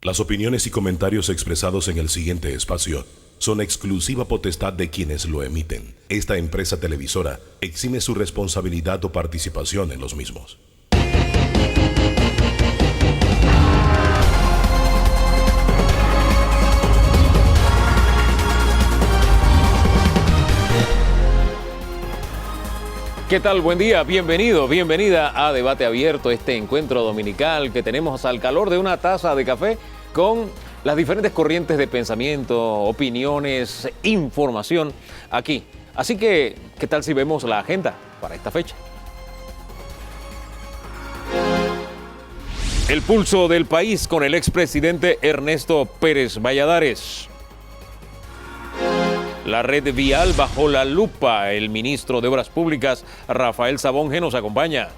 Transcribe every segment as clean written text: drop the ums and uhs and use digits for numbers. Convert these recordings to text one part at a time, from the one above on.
Las opiniones y comentarios expresados en el siguiente espacio son exclusiva potestad de quienes lo emiten. Esta empresa televisora exime su responsabilidad o participación en los mismos. ¿Qué tal? Buen día, bienvenido, bienvenida a Debate Abierto, este encuentro dominical que tenemos al calor de una taza de café con las diferentes corrientes de pensamiento, opiniones, información aquí. Así que, ¿qué tal si vemos la agenda para esta fecha? El pulso del país con el expresidente Ernesto Pérez Valladares. La red vial bajo la lupa. El ministro de Obras Públicas, Rafael Sabonge, nos acompaña.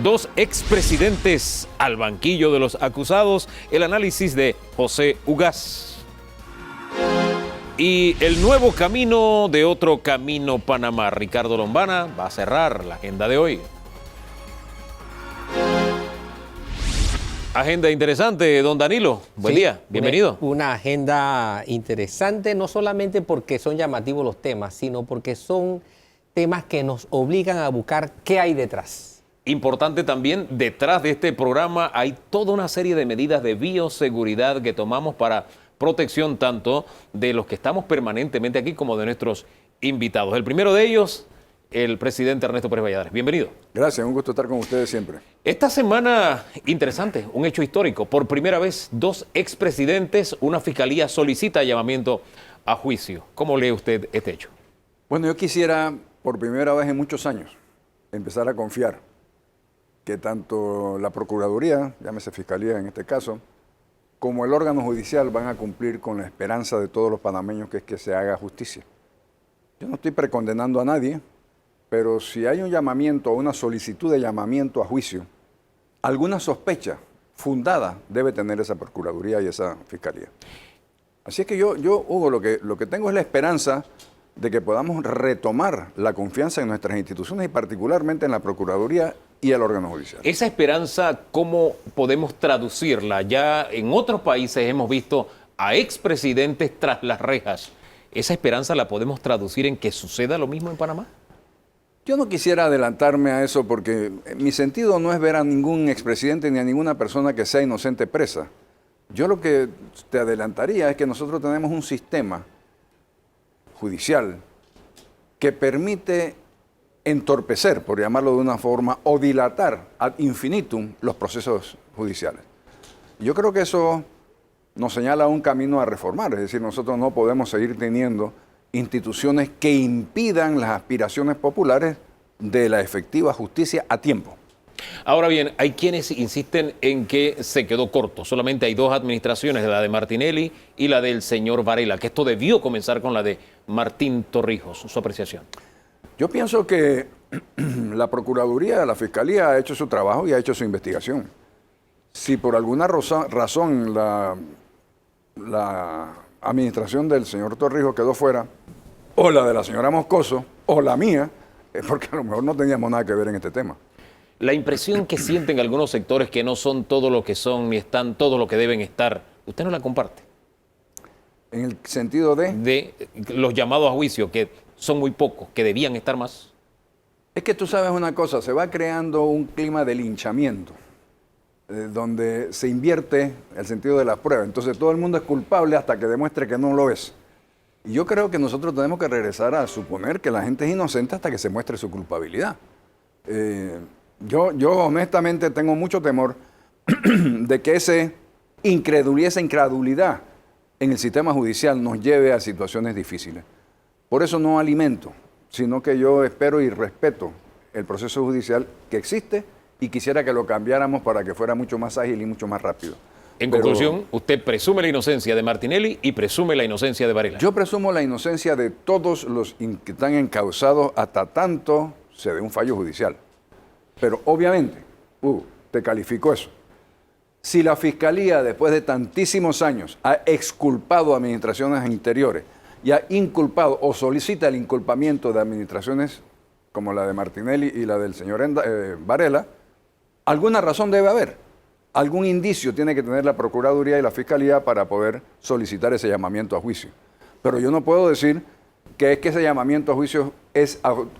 Dos expresidentes al banquillo de los acusados. El análisis de José Ugaz. Y el nuevo camino de otro camino Panamá. Ricardo Lombana va a cerrar la agenda de hoy. Agenda interesante, don Danilo. Buen día, bienvenido. Una agenda interesante, no solamente porque son llamativos los temas, sino porque son temas que nos obligan a buscar qué hay detrás. Importante también, detrás de este programa hay toda una serie de medidas de bioseguridad que tomamos para protección tanto de los que estamos permanentemente aquí como de nuestros invitados. El primero de ellos, el presidente Ernesto Pérez Valladares. Bienvenido. Gracias, un gusto estar con ustedes siempre. Esta semana, interesante, un hecho histórico. Por primera vez, dos expresidentes, una fiscalía solicita llamamiento a juicio. ¿Cómo lee usted este hecho? Bueno, yo quisiera, por primera vez en muchos años, empezar a confiar que tanto la Procuraduría, llámese Fiscalía en este caso, como el órgano judicial van a cumplir con la esperanza de todos los panameños, que es que se haga justicia. Yo no estoy precondenando a nadie, pero si hay un llamamiento o una solicitud de llamamiento a juicio, alguna sospecha fundada debe tener esa Procuraduría y esa Fiscalía. Así es que yo Hugo, lo que tengo es la esperanza de que podamos retomar la confianza en nuestras instituciones y particularmente en la Procuraduría y el órgano judicial. Esa esperanza, ¿cómo podemos traducirla? Ya en otros países hemos visto a expresidentes tras las rejas. ¿Esa esperanza la podemos traducir en que suceda lo mismo en Panamá? Yo no quisiera adelantarme a eso porque mi sentido no es ver a ningún expresidente ni a ninguna persona que sea inocente presa. Yo lo que te adelantaría es que nosotros tenemos un sistema judicial que permite entorpecer, por llamarlo de una forma, o dilatar ad infinitum los procesos judiciales. Yo creo que eso nos señala un camino a reformar, es decir, nosotros no podemos seguir teniendo instituciones que impidan las aspiraciones populares de la efectiva justicia a tiempo. Ahora bien, hay quienes insisten en que se quedó corto. Solamente hay dos administraciones, la de Martinelli y la del señor Varela, que esto debió comenzar con la de Martín Torrijos. Su apreciación. Yo pienso que la Procuraduría, la Fiscalía ha hecho su trabajo y ha hecho su investigación. Si por alguna razón la administración del señor Torrijos quedó fuera, o la de la señora Moscoso, o la mía, es porque a lo mejor no teníamos nada que ver en este tema. La impresión que sienten algunos sectores que no son todo lo que son ni están todo lo que deben estar, ¿usted no la comparte? En el sentido de los llamados a juicio, que son muy pocos, que debían estar más. Es que tú sabes una cosa, se va creando un clima de linchamiento, donde se invierte el sentido de las pruebas. Entonces todo el mundo es culpable hasta que demuestre que no lo es. Y yo creo que nosotros tenemos que regresar a suponer que la gente es inocente hasta que se muestre su culpabilidad. Yo honestamente tengo mucho temor de que esa incredulidad en el sistema judicial nos lleve a situaciones difíciles. Por eso no alimento, sino que yo espero y respeto el proceso judicial que existe y quisiera que lo cambiáramos para que fuera mucho más ágil y mucho más rápido. En conclusión, usted presume la inocencia de Martinelli y presume la inocencia de Varela. Yo presumo la inocencia de todos los que están encausados hasta tanto se dé un fallo judicial. Pero obviamente, te califico eso. Si la Fiscalía, después de tantísimos años, ha exculpado a administraciones interiores y ha inculpado o solicita el inculpamiento de administraciones como la de Martinelli y la del señor Varela, alguna razón debe haber. algún indicio tiene que tener la Procuraduría y la Fiscalía para poder solicitar ese llamamiento a juicio. Pero yo no puedo decir que es que ese llamamiento a juicio es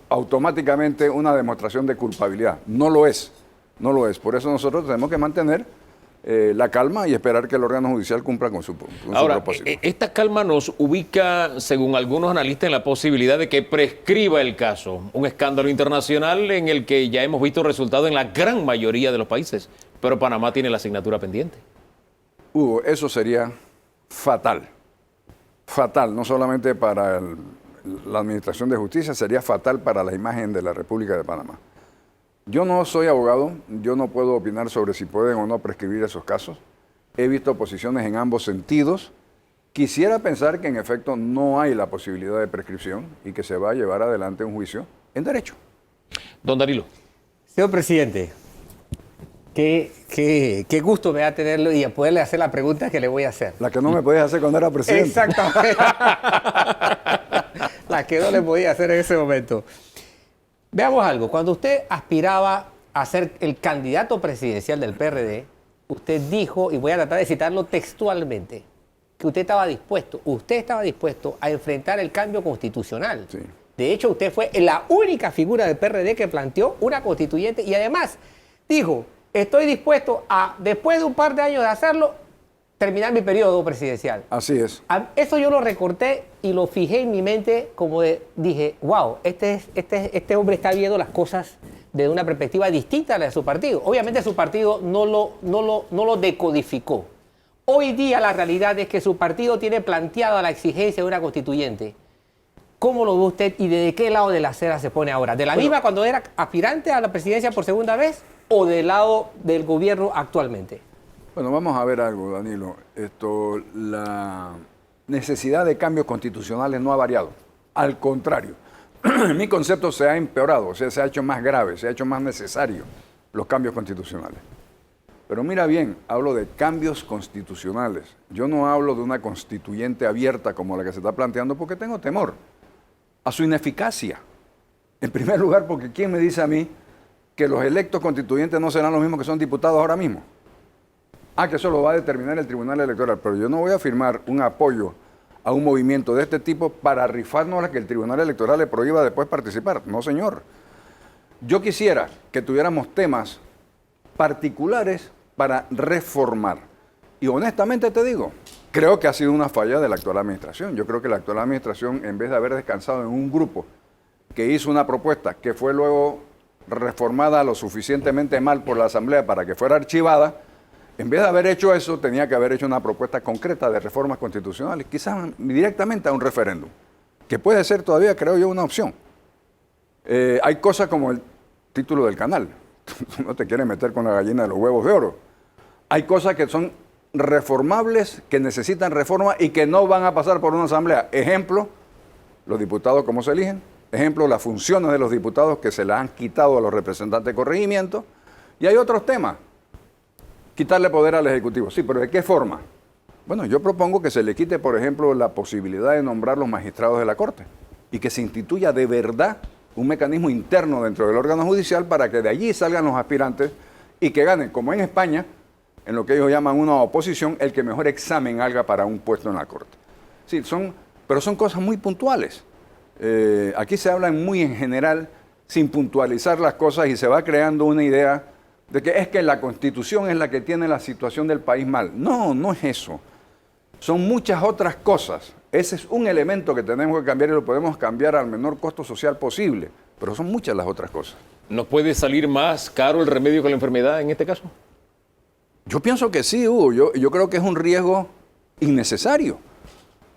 automáticamente una demostración de culpabilidad. No lo es, no lo es. Por eso nosotros tenemos que mantener la calma y esperar que el órgano judicial cumpla con su propósito. Esta calma nos ubica, según algunos analistas, en la posibilidad de que prescriba el caso. Un escándalo internacional en el que ya hemos visto resultados en la gran mayoría de los países, pero Panamá tiene la asignatura pendiente. Hugo, eso sería fatal. Fatal, no solamente para la Administración de Justicia, sería fatal para la imagen de la República de Panamá. Yo no soy abogado, yo no puedo opinar sobre si pueden o no prescribir esos casos. He visto posiciones en ambos sentidos. Quisiera pensar que en efecto no hay la posibilidad de prescripción y que se va a llevar adelante un juicio en derecho. Don Danilo. Señor presidente, qué gusto me da tenerlo y a poderle hacer la pregunta que le voy a hacer. La que no me podías hacer cuando era presidente. Exactamente. La que no le podía hacer en ese momento. Veamos algo. Cuando usted aspiraba a ser el candidato presidencial del PRD, usted dijo, y voy a tratar de citarlo textualmente, que usted estaba dispuesto a enfrentar el cambio constitucional. Sí. De hecho, usted fue la única figura del PRD que planteó una constituyente y además dijo, estoy dispuesto a, después de un par de años de hacerlo, terminar mi periodo presidencial. Así es. Eso yo lo recorté y lo fijé en mi mente dije, wow, este hombre está viendo las cosas desde una perspectiva distinta a la de su partido. Obviamente su partido no lo decodificó. Hoy día la realidad es que su partido tiene planteada la exigencia de una constituyente. ¿Cómo lo ve usted y desde qué lado de la acera se pone ahora? ¿De la misma cuando era aspirante a la presidencia por segunda vez o del lado del gobierno actualmente? Bueno, vamos a ver algo, Danilo. La necesidad de cambios constitucionales no ha variado. Al contrario, mi concepto se ha empeorado, o sea, se ha hecho más grave, se ha hecho más necesario los cambios constitucionales. Pero mira bien, hablo de cambios constitucionales. Yo no hablo de una constituyente abierta como la que se está planteando porque tengo temor a su ineficacia. En primer lugar, porque ¿quién me dice a mí que los electos constituyentes no serán los mismos que son diputados ahora mismo? Que eso lo va a determinar el Tribunal Electoral, pero yo no voy a firmar un apoyo a un movimiento de este tipo para rifarnos a que el Tribunal Electoral le prohíba después participar. No, señor. Yo quisiera que tuviéramos temas particulares para reformar. Y honestamente te digo, creo que ha sido una falla de la actual administración. Yo creo que la actual administración, en vez de haber descansado en un grupo que hizo una propuesta que fue luego reformada lo suficientemente mal por la Asamblea para que fuera archivada, en vez de haber hecho eso, tenía que haber hecho una propuesta concreta de reformas constitucionales, quizás directamente a un referéndum, que puede ser todavía, creo yo, una opción. Hay cosas como el título del canal. Tú no te quieres meter con la gallina de los huevos de oro. Hay cosas que son reformables, que necesitan reforma y que no van a pasar por una asamblea. Ejemplo, los diputados cómo se eligen. Ejemplo, las funciones de los diputados que se las han quitado a los representantes de corregimiento. Y hay otros temas. Quitarle poder al Ejecutivo. Sí, pero ¿de qué forma? Bueno, yo propongo que se le quite, por ejemplo, la posibilidad de nombrar los magistrados de la Corte y que se instituya de verdad un mecanismo interno dentro del órgano judicial para que de allí salgan los aspirantes y que ganen, como en España, en lo que ellos llaman una oposición, el que mejor examen haga para un puesto en la Corte. Sí, pero son cosas muy puntuales. Aquí se habla muy en general, sin puntualizar las cosas y se va creando una idea de que es que la Constitución es la que tiene la situación del país mal. No, no es eso. Son muchas otras cosas. Ese es un elemento que tenemos que cambiar y lo podemos cambiar al menor costo social posible. Pero son muchas las otras cosas. ¿Nos puede salir más caro el remedio que la enfermedad en este caso? Yo pienso que sí, Hugo. Yo creo que es un riesgo innecesario.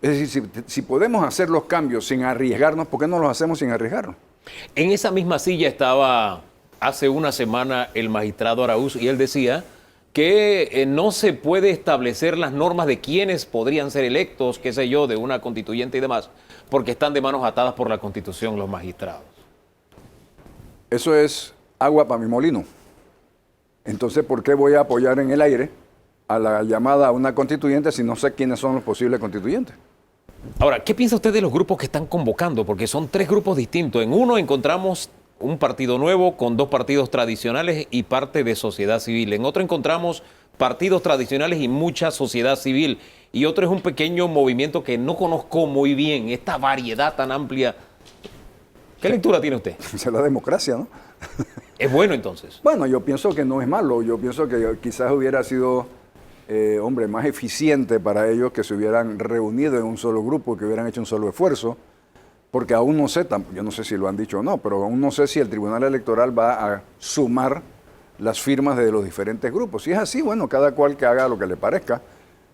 Es decir, si podemos hacer los cambios sin arriesgarnos, ¿por qué no los hacemos sin arriesgarnos? En esa misma silla estaba hace una semana el magistrado Araúz y él decía que no se puede establecer las normas de quiénes podrían ser electos, qué sé yo, de una constituyente y demás, porque están de manos atadas por la Constitución los magistrados. Eso es agua para mi molino. Entonces, ¿por qué voy a apoyar en el aire a la llamada a una constituyente si no sé quiénes son los posibles constituyentes? Ahora, ¿qué piensa usted de los grupos que están convocando? Porque son tres grupos distintos. En uno encontramos un partido nuevo con dos partidos tradicionales y parte de sociedad civil. En otro encontramos partidos tradicionales y mucha sociedad civil. Y otro es un pequeño movimiento que no conozco muy bien, esta variedad tan amplia. ¿Qué lectura tiene usted? Es la democracia, ¿no? ¿Es bueno entonces? Bueno, yo pienso que no es malo. Yo pienso que quizás hubiera sido, más eficiente para ellos que se hubieran reunido en un solo grupo, que hubieran hecho un solo esfuerzo, porque aún no sé, yo no sé si lo han dicho o no, pero aún no sé si el Tribunal Electoral va a sumar las firmas de los diferentes grupos. Si es así, bueno, cada cual que haga lo que le parezca.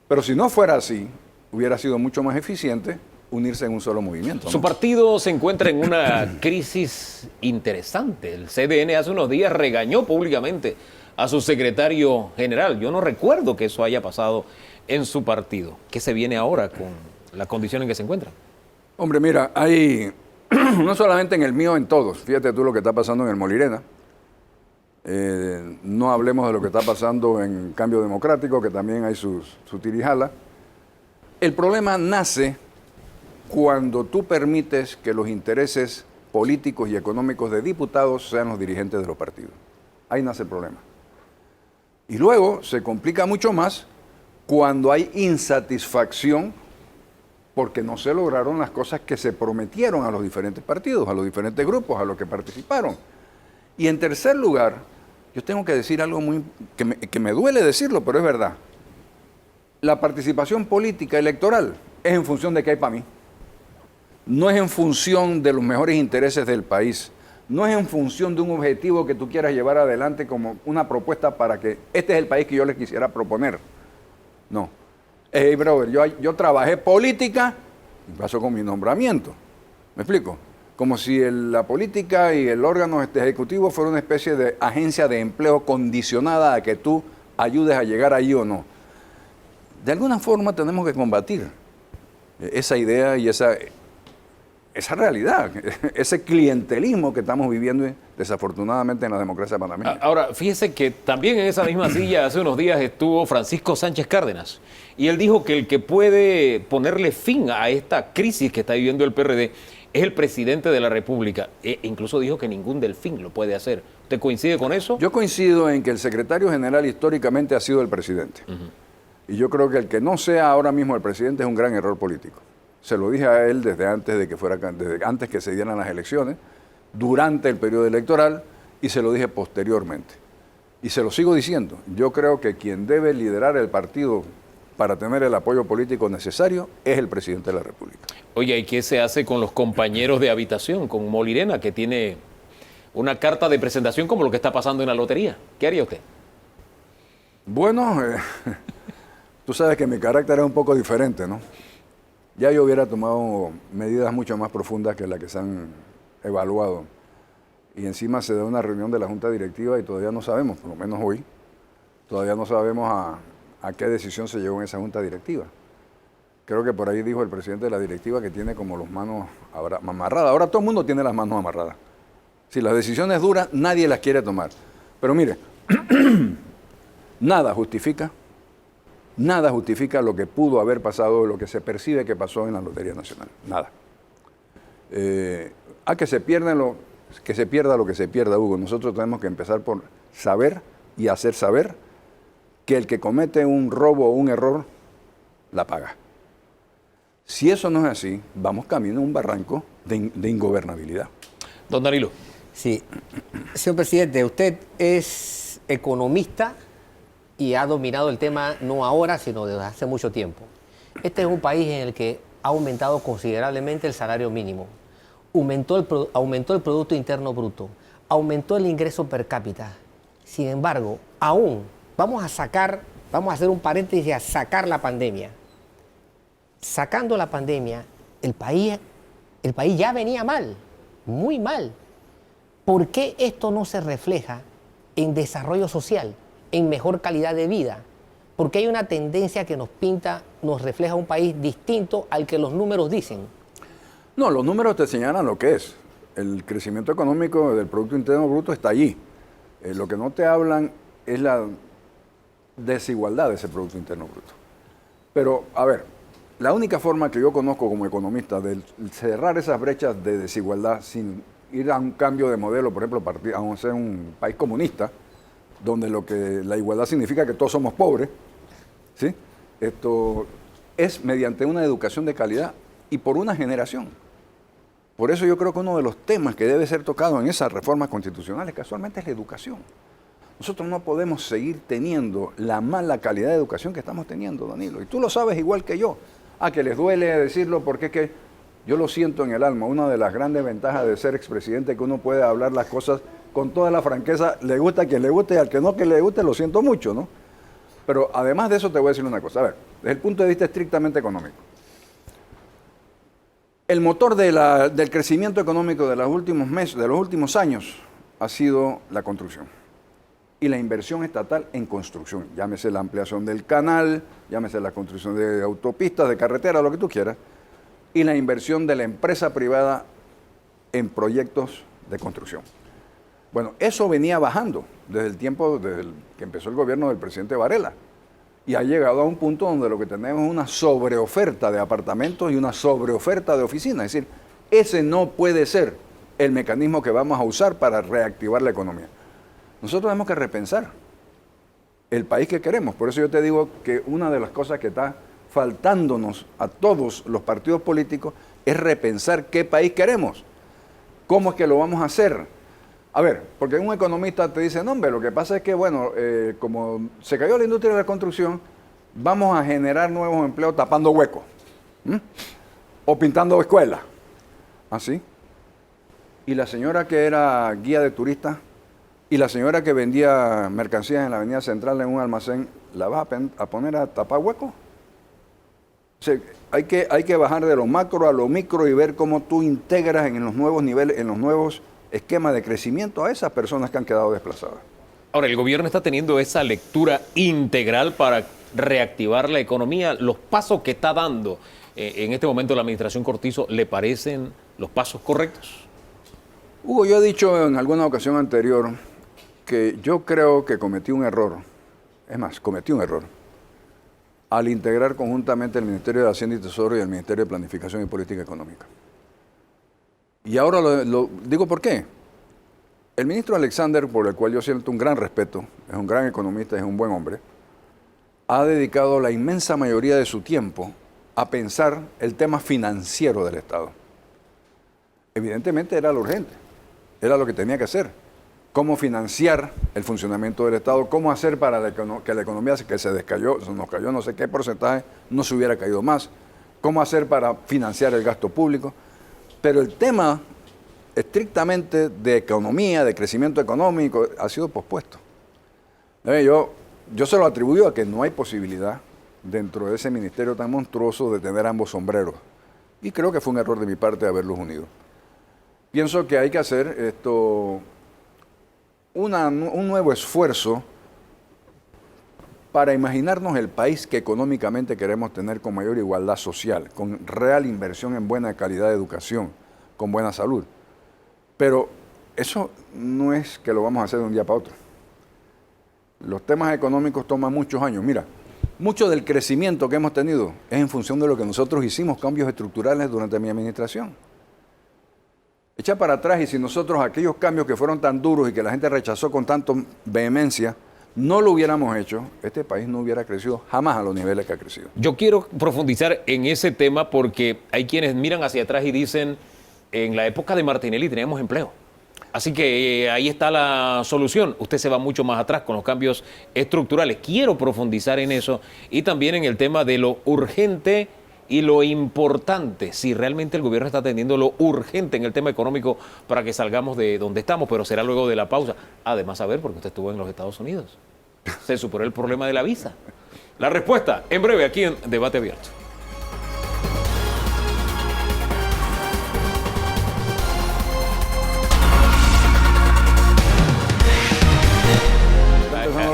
Pero si no fuera así, hubiera sido mucho más eficiente unirse en un solo movimiento, ¿no? Su partido se encuentra en una crisis interesante. El CDN hace unos días regañó públicamente a su secretario general. Yo no recuerdo que eso haya pasado en su partido. ¿Qué se viene ahora con la condición en que se encuentra? Hombre, mira, hay, no solamente en el mío, en todos. Fíjate tú lo que está pasando en el Molirena. No hablemos de lo que está pasando en Cambio Democrático, que también hay su tirijala. El problema nace cuando tú permites que los intereses políticos y económicos de diputados sean los dirigentes de los partidos. Ahí nace el problema. Y luego se complica mucho más cuando hay insatisfacción porque no se lograron las cosas que se prometieron a los diferentes partidos, a los diferentes grupos, a los que participaron. Y en tercer lugar, yo tengo que decir algo que me duele decirlo, pero es verdad. La participación política electoral es en función de qué hay para mí. No es en función de los mejores intereses del país. No es en función de un objetivo que tú quieras llevar adelante como una propuesta para que este es el país que yo les quisiera proponer. No. Hey, brother, yo trabajé política y pasó con mi nombramiento. ¿Me explico? Como si la política y el órgano ejecutivo fuera una especie de agencia de empleo condicionada a que tú ayudes a llegar allí o no. De alguna forma tenemos que combatir esa idea y esa realidad, ese clientelismo que estamos viviendo desafortunadamente en la democracia panameña. Ahora, fíjese que también en esa misma silla hace unos días estuvo Francisco Sánchez Cárdenas y él dijo que el que puede ponerle fin a esta crisis que está viviendo el PRD es el presidente de la República. Incluso dijo que ningún delfín lo puede hacer. ¿Usted coincide con eso? Yo coincido en que el secretario general históricamente ha sido el presidente. Y yo creo que el que no sea ahora mismo el presidente es un gran error político. Se lo dije a él desde antes que se dieran las elecciones, durante el periodo electoral, y se lo dije posteriormente. Y se lo sigo diciendo. Yo creo que quien debe liderar el partido para tener el apoyo político necesario es el presidente de la República. Oye, ¿y qué se hace con los compañeros de habitación, con Molirena, que tiene una carta de presentación como lo que está pasando en la lotería? ¿Qué haría usted? Bueno, tú sabes que mi carácter es un poco diferente, ¿no? Ya yo hubiera tomado medidas mucho más profundas que las que se han evaluado. Y encima se da una reunión de la Junta Directiva y todavía no sabemos, por lo menos hoy, todavía no sabemos a qué decisión se llegó en esa Junta Directiva. Creo que por ahí dijo el presidente de la directiva que tiene como las manos amarradas. Ahora todo el mundo tiene las manos amarradas. Si las decisiones duras, nadie las quiere tomar. Pero mire, nada justifica lo que pudo haber pasado, lo que se percibe que pasó en la Lotería Nacional. Nada. Que se pierda lo que se pierda, Hugo. Nosotros tenemos que empezar por saber y hacer saber que el que comete un robo o un error, la paga. Si eso no es así, vamos camino a un barranco de ingobernabilidad. Don Danilo. Sí. Señor presidente, usted es economista y ha dominado el tema no ahora, sino desde hace mucho tiempo. Este es un país en el que ha aumentado considerablemente el salario mínimo, aumentó el Producto Interno Bruto, aumentó el ingreso per cápita. Sin embargo, aún vamos a hacer un paréntesis a sacar la pandemia. Sacando la pandemia, el país ya venía mal, muy mal. ¿Por qué esto no se refleja en desarrollo social, en mejor calidad de vida? Porque hay una tendencia que nos refleja un país distinto al que los números dicen. No, los números te señalan lo que es. El crecimiento económico del Producto Interno Bruto está allí. Lo que no te hablan es la desigualdad de ese Producto Interno Bruto. Pero, a ver, la única forma que yo conozco como economista de cerrar esas brechas de desigualdad sin ir a un cambio de modelo, por ejemplo, a ser un país comunista, donde la igualdad significa que todos somos pobres, ¿sí? Esto es mediante una educación de calidad y por una generación. Por eso yo creo que uno de los temas que debe ser tocado en esas reformas constitucionales casualmente es la educación. Nosotros no podemos seguir teniendo la mala calidad de educación que estamos teniendo, Danilo. Y tú lo sabes igual que yo. Que les duele decirlo porque es que yo lo siento en el alma. Una de las grandes ventajas de ser expresidente es que uno puede hablar las cosas con toda la franqueza. Le gusta a quien le guste y al que no que le guste, lo siento mucho, ¿no? Pero además de eso te voy a decir una cosa. A ver, desde el punto de vista estrictamente económico. El motor del crecimiento económico de los últimos meses, de los últimos años, ha sido la construcción y la inversión estatal en construcción. Llámese la ampliación del canal, llámese la construcción de autopistas, de carreteras, lo que tú quieras, y la inversión de la empresa privada en proyectos de construcción. Bueno, eso venía bajando desde el tiempo que empezó el gobierno del presidente Varela. Y ha llegado a un punto donde lo que tenemos es una sobreoferta de apartamentos y una sobreoferta de oficinas. Es decir, ese no puede ser el mecanismo que vamos a usar para reactivar la economía. Nosotros tenemos que repensar el país que queremos. Por eso yo te digo que una de las cosas que está faltándonos a todos los partidos políticos es repensar qué país queremos. ¿Cómo es que lo vamos a hacer? A ver, porque un economista te dice, no, hombre, lo que pasa es que, bueno, como se cayó la industria de la construcción, vamos a generar nuevos empleos tapando huecos. O pintando escuelas. ¿Así? Y la señora que era guía de turistas y la señora que vendía mercancías en la avenida central en un almacén, ¿la vas a poner a tapar huecos? O sea, hay que bajar de lo macro a lo micro y ver cómo tú integras en los nuevos niveles, en los nuevos esquema de crecimiento a esas personas que han quedado desplazadas. Ahora, el gobierno está teniendo esa lectura integral para reactivar la economía. ¿Los pasos que está dando en este momento la administración Cortizo le parecen los pasos correctos? Hugo, yo he dicho en alguna ocasión anterior que yo creo que cometí un error. Es más, cometí un error al integrar conjuntamente el Ministerio de Hacienda y Tesoro y el Ministerio de Planificación y Política Económica. Y ahora lo digo por qué. El ministro Alexander, por el cual yo siento un gran respeto, es un gran economista, es un buen hombre, ha dedicado la inmensa mayoría de su tiempo a pensar el tema financiero del Estado. Evidentemente era lo urgente, era lo que tenía que hacer. Cómo financiar el funcionamiento del Estado, cómo hacer para que la economía que se descayó, nos cayó no sé qué porcentaje, no se hubiera caído más, cómo hacer para financiar el gasto público. Pero el tema estrictamente de economía, de crecimiento económico, ha sido pospuesto. Yo se lo atribuyo a que no hay posibilidad dentro de ese ministerio tan monstruoso de tener ambos sombreros. Y creo que fue un error de mi parte haberlos unido. Pienso que hay que hacer un nuevo esfuerzo para imaginarnos el país que económicamente queremos tener con mayor igualdad social, con real inversión en buena calidad de educación, con buena salud. Pero eso no es que lo vamos a hacer de un día para otro. Los temas económicos toman muchos años. Mira, mucho del crecimiento que hemos tenido es en función de lo que nosotros hicimos, cambios estructurales durante mi administración. Echa para atrás y si nosotros aquellos cambios que fueron tan duros y que la gente rechazó con tanta vehemencia, no lo hubiéramos hecho, este país no hubiera crecido jamás a los niveles que ha crecido. Yo quiero profundizar en ese tema porque hay quienes miran hacia atrás y dicen, en la época de Martinelli teníamos empleo. Así que ahí está la solución. Usted se va mucho más atrás con los cambios estructurales. Quiero profundizar en eso y también en el tema de lo urgente y lo importante, si realmente el gobierno está atendiendo lo urgente en el tema económico para que salgamos de donde estamos, pero será luego de la pausa. Además, a ver, porque usted estuvo en los Estados Unidos. Se superó el problema de la visa. La respuesta, en breve, aquí en Debate Abierto.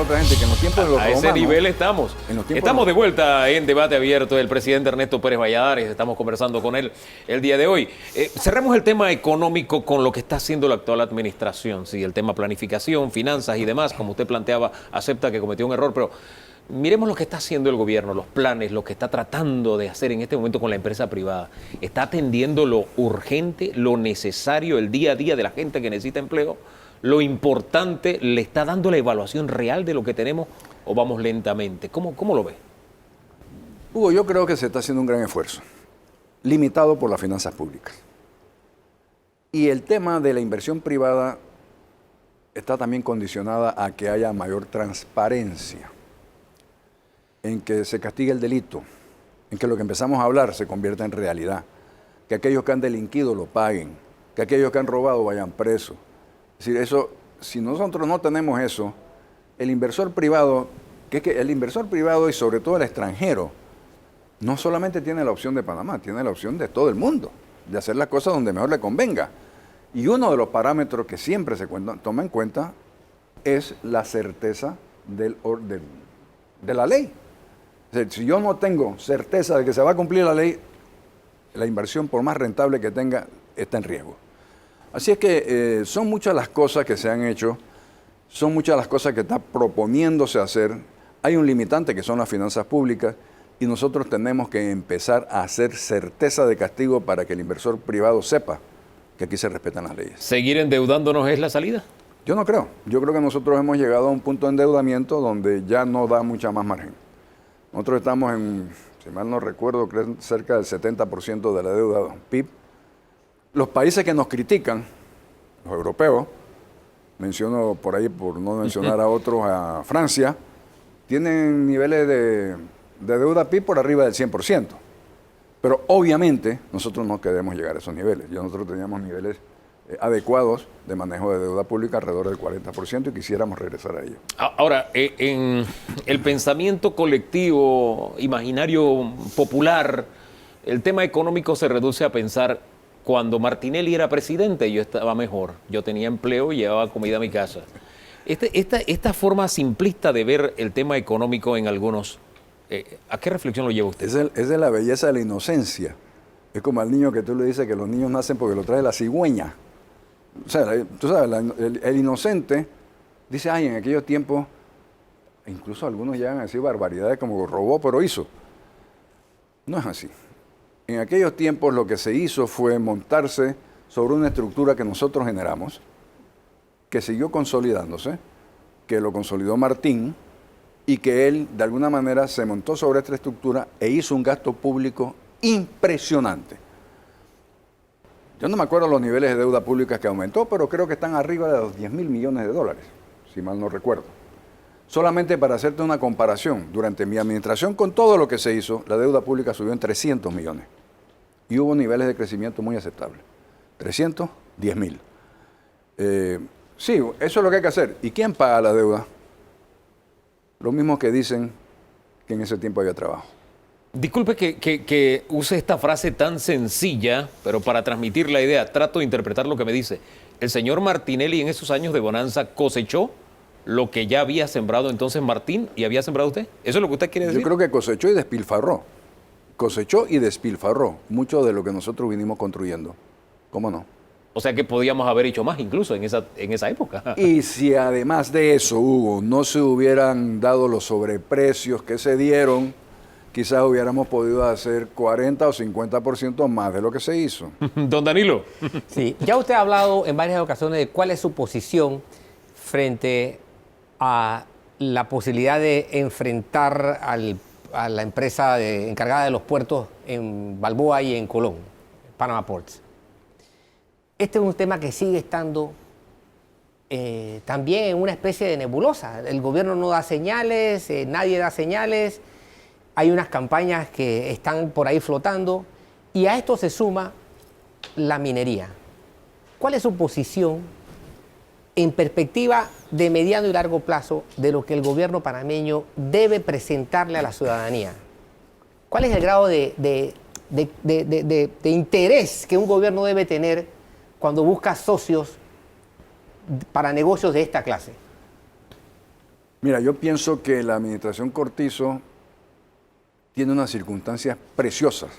Otra gente que en los tiempos de los a ese romanos, nivel estamos. Estamos de vuelta en Debate Abierto. El presidente Ernesto Pérez Valladares, estamos conversando con él el día de hoy. Cerremos el tema económico con lo que está haciendo la actual administración. Sí, el tema planificación, finanzas y demás, como usted planteaba, acepta que cometió un error, pero miremos lo que está haciendo el gobierno, los planes, lo que está tratando de hacer en este momento con la empresa privada. Está atendiendo lo urgente, lo necesario, el día a día de la gente que necesita empleo. lo importante, le está dando la evaluación real de lo que tenemos o vamos lentamente? ¿Cómo lo ve? Hugo, yo creo que se está haciendo un gran esfuerzo, limitado por las finanzas públicas. Y el tema de la inversión privada está también condicionada a que haya mayor transparencia, en que se castigue el delito, en que lo que empezamos a hablar se convierta en realidad, que aquellos que han delinquido lo paguen, que aquellos que han robado vayan presos. Es decir, eso, si nosotros no tenemos eso, el inversor privado, el inversor privado y sobre todo el extranjero, no solamente tiene la opción de Panamá, tiene la opción de todo el mundo, de hacer las cosas donde mejor le convenga. Y uno de los parámetros que siempre se toma en cuenta es la certeza de la ley. Es decir, si yo no tengo certeza de que se va a cumplir la ley, la inversión, por más rentable que tenga, está en riesgo. Así es que son muchas las cosas que se han hecho, son muchas las cosas que está proponiéndose hacer. Hay un limitante que son las finanzas públicas y nosotros tenemos que empezar a hacer certeza de castigo para que el inversor privado sepa que aquí se respetan las leyes. ¿Seguir endeudándonos es la salida? Yo no creo. Yo creo que nosotros hemos llegado a un punto de endeudamiento donde ya no da mucha más margen. Nosotros estamos en, si mal no recuerdo, creo cerca del 70% de la deuda PIB. Los países que nos critican, los europeos, menciono por ahí, por no mencionar a otros, a Francia, tienen niveles de deuda PIB por arriba del 100%. Pero obviamente nosotros no queremos llegar a esos niveles. Nosotros teníamos niveles adecuados de manejo de deuda pública alrededor del 40% y quisiéramos regresar a ello. Ahora, en el pensamiento colectivo, imaginario popular, el tema económico se reduce a pensar, cuando Martinelli era presidente yo estaba mejor, yo tenía empleo y llevaba comida a mi casa. Esta forma simplista de ver el tema económico en algunos, ¿a qué reflexión lo lleva usted? Es de la belleza de la inocencia. Es como al niño que tú le dices que los niños nacen porque lo trae la cigüeña. O sea, tú sabes, el inocente dice, ay, en aquellos tiempos, incluso algunos llegan a decir barbaridades como robó pero hizo. No es así. En aquellos tiempos lo que se hizo fue montarse sobre una estructura que nosotros generamos, que siguió consolidándose, que lo consolidó Martín, y que él de alguna manera se montó sobre esta estructura e hizo un gasto público impresionante. Yo no me acuerdo los niveles de deuda pública que aumentó, pero creo que están arriba de los 10.000 millones de dólares, si mal no recuerdo. Solamente para hacerte una comparación, durante mi administración con todo lo que se hizo, la deuda pública subió en 300 millones. Y hubo niveles de crecimiento muy aceptables. 300, 10.000. Sí, eso es lo que hay que hacer. ¿Y quién paga la deuda? Lo mismo que dicen que en ese tiempo había trabajo. Disculpe que use esta frase tan sencilla, pero para transmitir la idea, trato de interpretar lo que me dice. El señor Martinelli en esos años de bonanza cosechó lo que ya había sembrado entonces Martín y había sembrado usted. ¿Eso es lo que usted quiere decir? Yo creo que cosechó y despilfarró. Cosechó y despilfarró mucho de lo que nosotros vinimos construyendo. ¿Cómo no? O sea que podíamos haber hecho más incluso en esa época. Y si además de eso, Hugo, no se hubieran dado los sobreprecios que se dieron, quizás hubiéramos podido hacer 40 o 50% más de lo que se hizo. Don Danilo. Sí, ya usted ha hablado en varias ocasiones de cuál es su posición frente a la posibilidad de enfrentar a la empresa encargada de los puertos en Balboa y en Colón, Panama Ports. Este es un tema que sigue estando también en una especie de nebulosa. El gobierno no da señales, nadie da señales, hay unas campañas que están por ahí flotando y a esto se suma la minería. ¿Cuál es su posición en perspectiva de mediano y largo plazo de lo que el gobierno panameño debe presentarle a la ciudadanía? ¿Cuál es el grado de interés que un gobierno debe tener cuando busca socios para negocios de esta clase? Mira, yo pienso que la administración Cortizo tiene unas circunstancias preciosas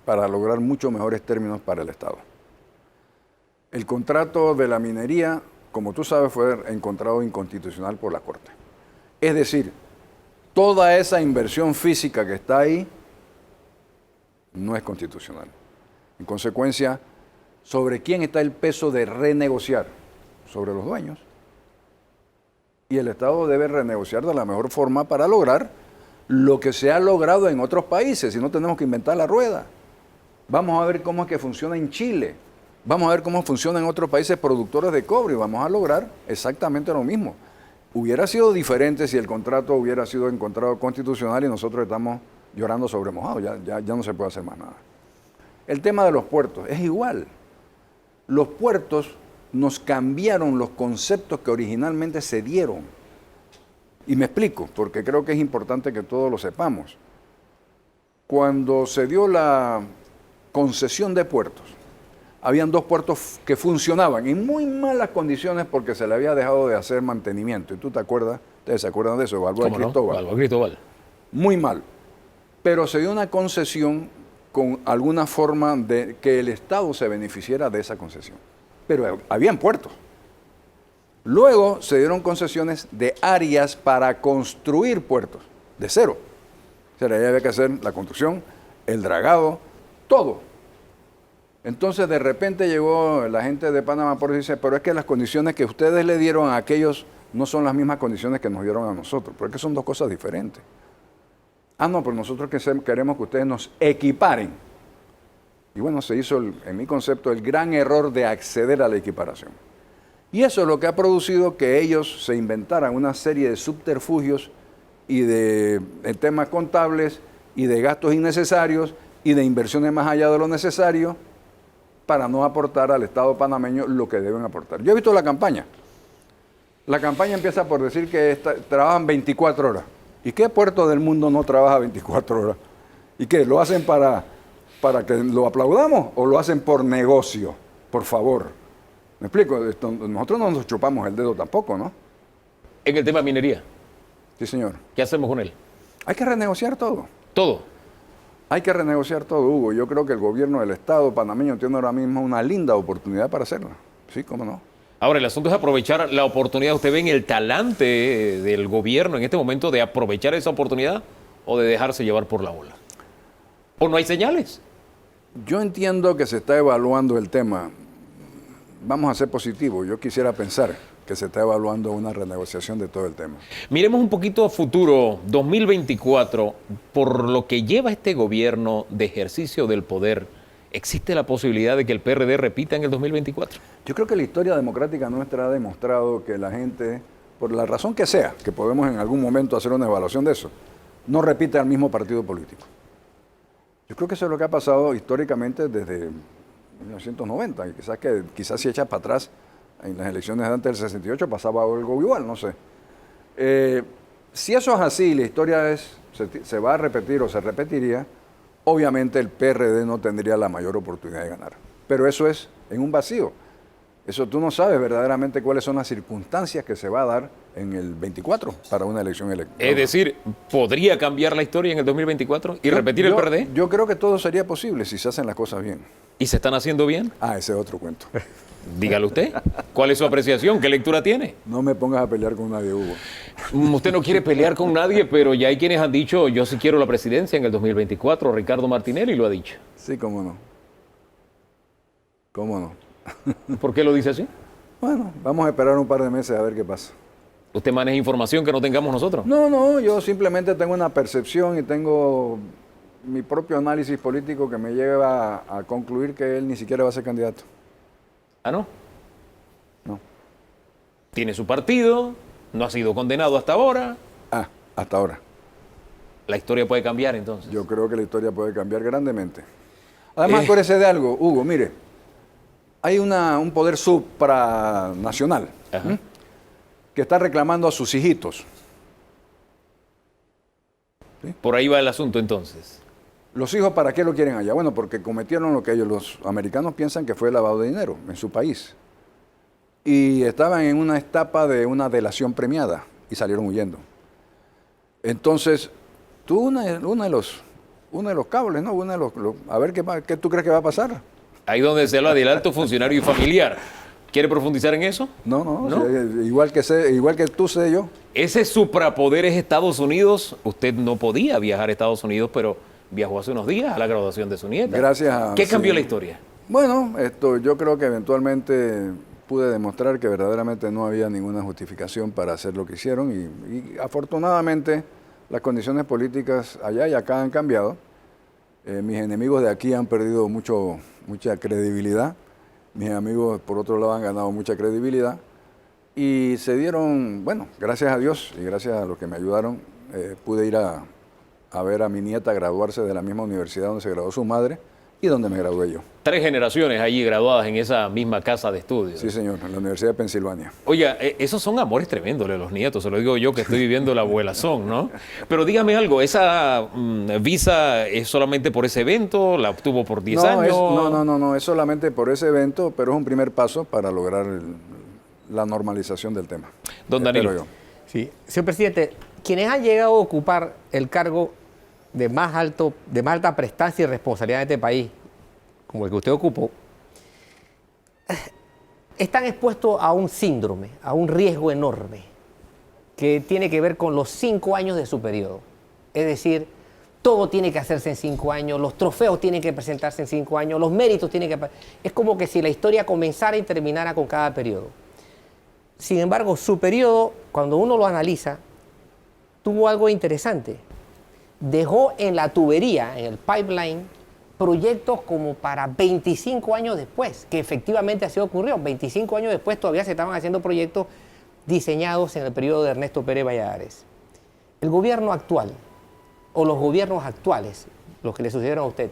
para lograr mucho mejores términos para el Estado. El contrato de la minería, como tú sabes, fue encontrado inconstitucional por la Corte. Es decir, toda esa inversión física que está ahí no es constitucional. En consecuencia, ¿sobre quién está el peso de renegociar? sobre los dueños. Y el Estado debe renegociar de la mejor forma para lograr lo que se ha logrado en otros países, y no tenemos que inventar la rueda. Vamos a ver cómo es que funciona en Chile, vamos a ver cómo funciona en otros países productores de cobre y vamos a lograr exactamente lo mismo. Hubiera sido diferente si el contrato hubiera sido encontrado constitucional y nosotros estamos llorando sobre mojado, ya no se puede hacer más nada. El tema de los puertos es igual. Los puertos nos cambiaron los conceptos que originalmente se dieron. Y me explico, porque creo que es importante que todos lo sepamos. Cuando se dio la concesión de puertos, habían 2 puertos que funcionaban en muy malas condiciones porque se le había dejado de hacer mantenimiento. ¿Y tú te acuerdas? ¿Ustedes se acuerdan de eso? Balboa y Cristóbal. Balboa y Cristóbal. Muy mal. Pero se dio una concesión con alguna forma de que el Estado se beneficiara de esa concesión. Pero habían puertos. Luego se dieron concesiones de áreas para construir puertos, de cero. O sea, ahí había que hacer la construcción, el dragado, todo. Entonces de repente llegó la gente de Panamá por y dice, pero es que las condiciones que ustedes le dieron a aquellos no son las mismas condiciones que nos dieron a nosotros, porque son 2 cosas diferentes. Ah, no, pero nosotros queremos que ustedes nos equiparen. Y bueno, se hizo, en mi concepto, el gran error de acceder a la equiparación. Y eso es lo que ha producido que ellos se inventaran una serie de subterfugios y de temas contables y de gastos innecesarios y de inversiones más allá de lo necesario para no aportar al Estado panameño lo que deben aportar. Yo he visto la campaña. La campaña empieza por decir que trabajan 24 horas. ¿Y qué puerto del mundo no trabaja 24 horas? ¿Y qué? ¿Lo hacen para que lo aplaudamos o lo hacen por negocio? Por favor. ¿Me explico? Nosotros no nos chupamos el dedo tampoco, ¿no? En el tema de minería, Sí, señor. ¿qué hacemos con él? Hay que renegociar todo. Todo. Hay que renegociar todo, Hugo. Yo creo que el gobierno del Estado panameño tiene ahora mismo una linda oportunidad para hacerlo. Sí, cómo no. Ahora, el asunto es aprovechar la oportunidad. ¿Usted ve en el talante del gobierno en este momento de aprovechar esa oportunidad o de dejarse llevar por la ola? ¿O no hay señales? Yo entiendo que se está evaluando el tema. Vamos a ser positivos. Yo quisiera pensar que se está evaluando una renegociación de todo el tema. Miremos un poquito a futuro, 2024, por lo que lleva este gobierno de ejercicio del poder, ¿existe la posibilidad de que el PRD repita en el 2024? Yo creo que la historia democrática nuestra ha demostrado que la gente, por la razón que sea, que podemos en algún momento hacer una evaluación de eso, no repite al mismo partido político. Yo creo que eso es lo que ha pasado históricamente desde 1990, y quizás si echas para atrás en las elecciones de antes del 68 pasaba algo igual, no sé. Si eso es así, la historia se va a repetir o se repetiría, obviamente el PRD no tendría la mayor oportunidad de ganar. Pero eso es en un vacío. Eso tú no sabes verdaderamente cuáles son las circunstancias que se va a dar en el 24 para una elección electoral. Es decir, ¿podría cambiar la historia en el 2024 y repetir el PRD? Yo creo que todo sería posible si se hacen las cosas bien. ¿Y se están haciendo bien? Ah, ese es otro cuento. Dígalo usted. ¿Cuál es su apreciación? ¿Qué lectura tiene? No me pongas a pelear con nadie, Hugo. Usted no quiere pelear con nadie, pero ya hay quienes han dicho, yo sí quiero la presidencia en el 2024. Ricardo Martinelli lo ha dicho. Sí, cómo no. ¿Cómo no? ¿Por qué lo dice así? Bueno, vamos a esperar un par de meses a ver qué pasa. ¿Usted maneja información que no tengamos nosotros? No, yo simplemente tengo una percepción y tengo mi propio análisis político que me lleva a concluir que él ni siquiera va a ser candidato. ¿Ah, no? No. Tiene su partido, no ha sido condenado hasta ahora. Hasta ahora. La historia puede cambiar entonces. Yo creo que la historia puede cambiar grandemente. Además, acuérdese de algo, Hugo, mire, hay un poder supranacional que está reclamando a sus hijitos. ¿Sí? Por ahí va el asunto entonces. ¿Los hijos para qué lo quieren allá? Bueno, porque cometieron lo que los americanos piensan que fue lavado de dinero en su país. Y estaban en una etapa de una delación premiada y salieron huyendo. Entonces, tú uno de los cables, ¿no? A ver qué tú crees que va a pasar. Ahí donde se habla del alto funcionario y familiar. ¿Quiere profundizar en eso? No. Sí, igual que tú sé yo. Ese suprapoder es Estados Unidos. Usted no podía viajar a Estados Unidos, pero viajó hace unos días a la graduación de su nieta. Gracias a... ¿Qué cambió sí. la historia? Bueno, yo creo que eventualmente pude demostrar que verdaderamente no había ninguna justificación para hacer lo que hicieron y afortunadamente las condiciones políticas allá y acá han cambiado. Mis enemigos de aquí han perdido mucha credibilidad, mis amigos por otro lado han ganado mucha credibilidad y se dieron, bueno, gracias a Dios y gracias a los que me ayudaron, pude ir a ver a mi nieta graduarse de la misma universidad donde se graduó su madre y donde me gradué yo. 3 generaciones allí graduadas en esa misma casa de estudios. Sí, señor, en la Universidad de Pensilvania. Oiga, esos son amores tremendos de los nietos, se lo digo yo que estoy viviendo la abuelazón, ¿no? Pero dígame algo, ¿esa visa es solamente por ese evento? ¿La obtuvo por 10 años? No, es solamente por ese evento, pero es un primer paso para lograr la normalización del tema. Don Danilo. Espero yo. Sí. Señor presidente, quienes han llegado a ocupar el cargo de más alta prestancia y responsabilidad en este país, como el que usted ocupó, están expuestos a un síndrome, a un riesgo enorme, que tiene que ver con los 5 años de su periodo. Es decir, todo tiene que hacerse en 5 años, los trofeos tienen que presentarse en 5 años, los méritos tienen que... Es como que si la historia comenzara y terminara con cada periodo. Sin embargo, su periodo, cuando uno lo analiza, tuvo algo interesante. Dejó en la tubería, en el pipeline, proyectos como para 25 años después, que efectivamente así ocurrió. 25 años después todavía se estaban haciendo proyectos diseñados en el periodo de Ernesto Pérez Valladares. El gobierno actual, o los gobiernos actuales, los que le sucedieron a usted,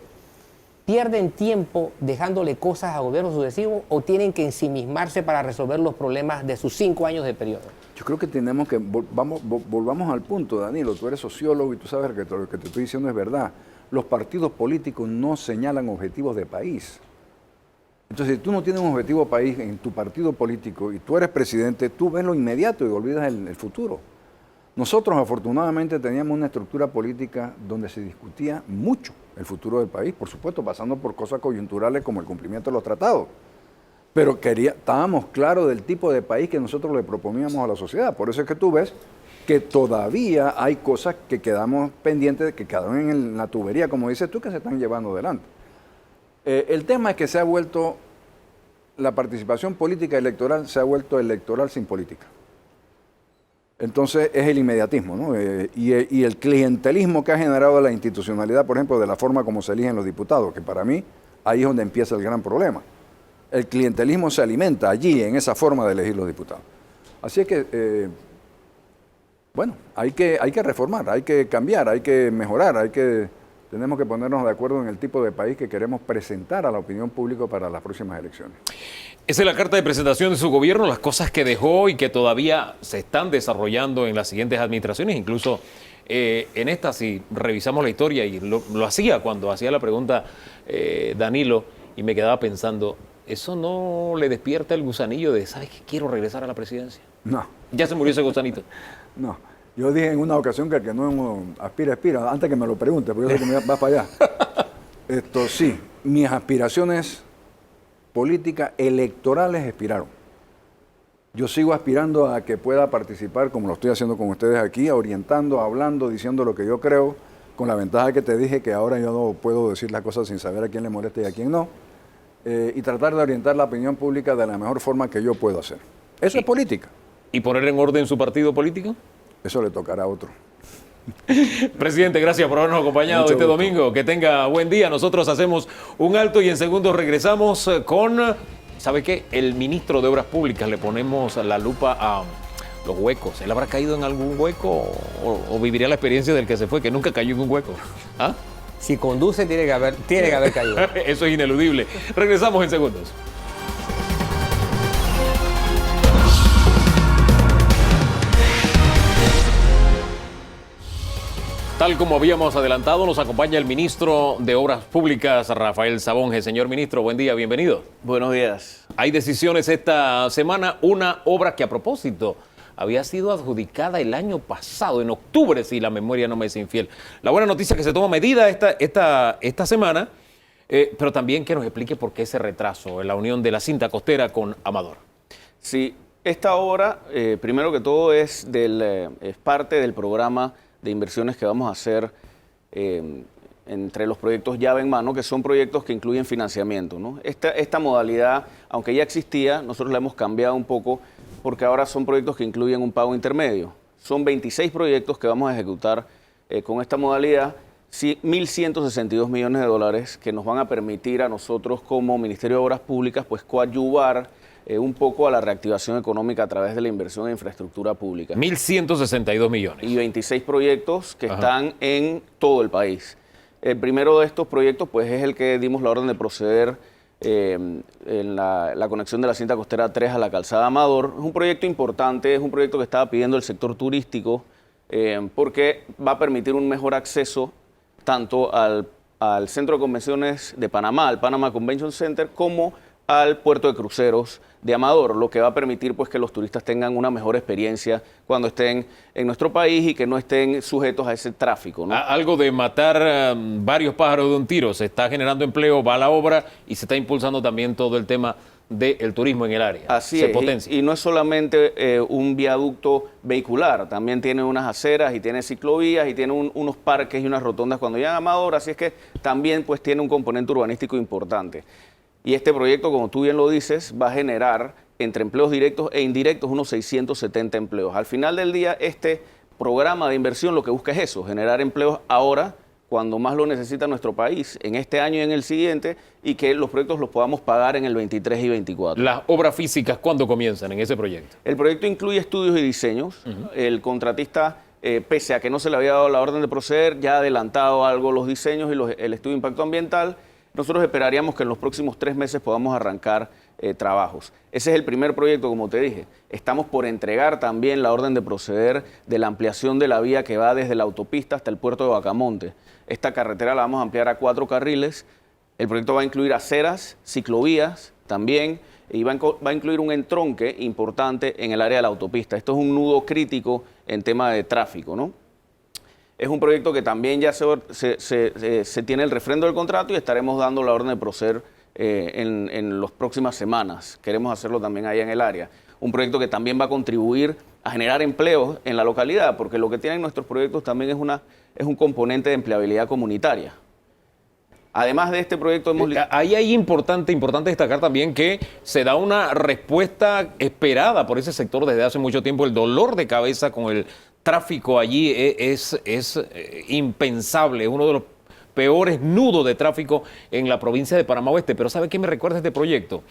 ¿pierden tiempo dejándole cosas a gobiernos sucesivos o tienen que ensimismarse para resolver los problemas de sus 5 años de periodo? Yo creo que tenemos que, volvamos al punto, Danilo, tú eres sociólogo y tú sabes que lo que te estoy diciendo es verdad. Los partidos políticos no señalan objetivos de país. Entonces, si tú no tienes un objetivo país en tu partido político y tú eres presidente, tú ves lo inmediato y olvidas el futuro. Nosotros, afortunadamente, teníamos una estructura política donde se discutía mucho el futuro del país, por supuesto, pasando por cosas coyunturales como el cumplimiento de los tratados. Pero estábamos claros del tipo de país que nosotros le proponíamos a la sociedad. Por eso es que tú ves que todavía hay cosas que quedamos pendientes, que quedaron en la tubería, como dices tú, que se están llevando adelante. El tema es que se ha vuelto, la participación política electoral se ha vuelto electoral sin política. Entonces es el inmediatismo, ¿no? Y el clientelismo que ha generado la institucionalidad, por ejemplo, de la forma como se eligen los diputados, que para mí ahí es donde empieza el gran problema. El clientelismo se alimenta allí, en esa forma de elegir los diputados. Así es que, bueno, hay que reformar, hay que cambiar, hay que mejorar, tenemos que ponernos de acuerdo en el tipo de país que queremos presentar a la opinión pública para las próximas elecciones. Esa es la carta de presentación de su gobierno, las cosas que dejó y que todavía se están desarrollando en las siguientes administraciones, incluso en esta, si revisamos la historia, y lo hacía cuando hacía la pregunta Danilo, y me quedaba pensando, ¿eso no le despierta el gusanillo de, ¿sabes qué? Quiero regresar a la presidencia? No. Ya se murió ese gusanito. No. Yo dije en una ocasión que el que no aspira, antes que me lo pregunte, porque yo sé que me vas para allá. Sí, mis aspiraciones políticas electorales expiraron. Yo sigo aspirando a que pueda participar, como lo estoy haciendo con ustedes aquí, orientando, hablando, diciendo lo que yo creo, con la ventaja que te dije que ahora yo no puedo decir las cosas sin saber a quién le molesta y a quién no, y tratar de orientar la opinión pública de la mejor forma que yo puedo hacer. Eso es política. ¿Y poner en orden su partido político? Eso le tocará a otro. Presidente, gracias por habernos acompañado Mucho este gusto. domingo. Que tenga buen día. Nosotros hacemos un alto y en segundos regresamos con, ¿sabe qué? El ministro de Obras Públicas. Le ponemos la lupa a los huecos. ¿Él habrá caído en algún hueco o viviría la experiencia del que se fue, que nunca cayó en un hueco? ¿Ah? Si conduce, tiene que haber caído. Eso es ineludible. Regresamos en segundos. Tal como habíamos adelantado, nos acompaña el ministro de Obras Públicas, Rafael Sabonge. Señor ministro, buen día, bienvenido. Buenos días. Hay decisiones esta semana, una obra que a propósito había sido adjudicada el año pasado, en octubre, si la memoria no me es infiel. La buena noticia es que se toma medida esta semana, pero también que nos explique por qué ese retraso en la unión de la cinta costera con Amador. Sí, esta obra, primero que todo, es parte del programa de inversiones que vamos a hacer entre los proyectos llave en mano, que son proyectos que incluyen financiamiento, ¿no? Esta modalidad, aunque ya existía, nosotros la hemos cambiado un poco porque ahora son proyectos que incluyen un pago intermedio. Son 26 proyectos que vamos a ejecutar con esta modalidad, 1.162 millones de dólares que nos van a permitir a nosotros como Ministerio de Obras Públicas pues coadyuvar un poco a la reactivación económica a través de la inversión en infraestructura pública. 1.162 millones. Y 26 proyectos que están en todo el país. El primero de estos proyectos pues es el que dimos la orden de proceder en la conexión de la cinta costera 3 a la calzada Amador. Es un proyecto importante, es un proyecto que estaba pidiendo el sector turístico porque va a permitir un mejor acceso tanto al Centro de Convenciones de Panamá, al Panama Convention Center, como al puerto de cruceros de Amador, lo que va a permitir pues, que los turistas tengan una mejor experiencia cuando estén en nuestro país y que no estén sujetos a ese tráfico, ¿no? Algo de matar varios pájaros de un tiro. Se está generando empleo, va a la obra y se está impulsando también todo el tema del turismo en el área. Así se es, potencia. Y no es solamente un viaducto vehicular, también tiene unas aceras y tiene ciclovías y tiene unos parques y unas rotondas cuando llegan a Amador, así es que también pues, tiene un componente urbanístico importante. Y este proyecto, como tú bien lo dices, va a generar entre empleos directos e indirectos unos 670 empleos. Al final del día, este programa de inversión lo que busca es eso, generar empleos ahora, cuando más lo necesita nuestro país, en este año y en el siguiente, y que los proyectos los podamos pagar en el 23 y 24. ¿Las obras físicas cuándo comienzan en ese proyecto? El proyecto incluye estudios y diseños. El contratista, pese a que no se le había dado la orden de proceder, ya ha adelantado algo los diseños y el estudio de impacto ambiental. Nosotros esperaríamos que en los próximos 3 meses podamos arrancar trabajos. Ese es el primer proyecto, como te dije. Estamos por entregar también la orden de proceder de la ampliación de la vía que va desde la autopista hasta el puerto de Bacamonte. Esta carretera la vamos a ampliar a 4 carriles. El proyecto va a incluir aceras, ciclovías también, y va a incluir un entronque importante en el área de la autopista. Esto es un nudo crítico en tema de tráfico, ¿no? Es un proyecto que también ya se tiene el refrendo del contrato y estaremos dando la orden de proceder en las próximas semanas. Queremos hacerlo también allá en el área. Un proyecto que también va a contribuir a generar empleos en la localidad, porque lo que tienen nuestros proyectos también es un componente de empleabilidad comunitaria. Además de este proyecto hemos... Ahí hay importante destacar también que se da una respuesta esperada por ese sector desde hace mucho tiempo. El dolor de cabeza con el tráfico allí es impensable, es uno de los peores nudos de tráfico en la provincia de Panamá Oeste. Pero ¿sabe qué me recuerda este proyecto?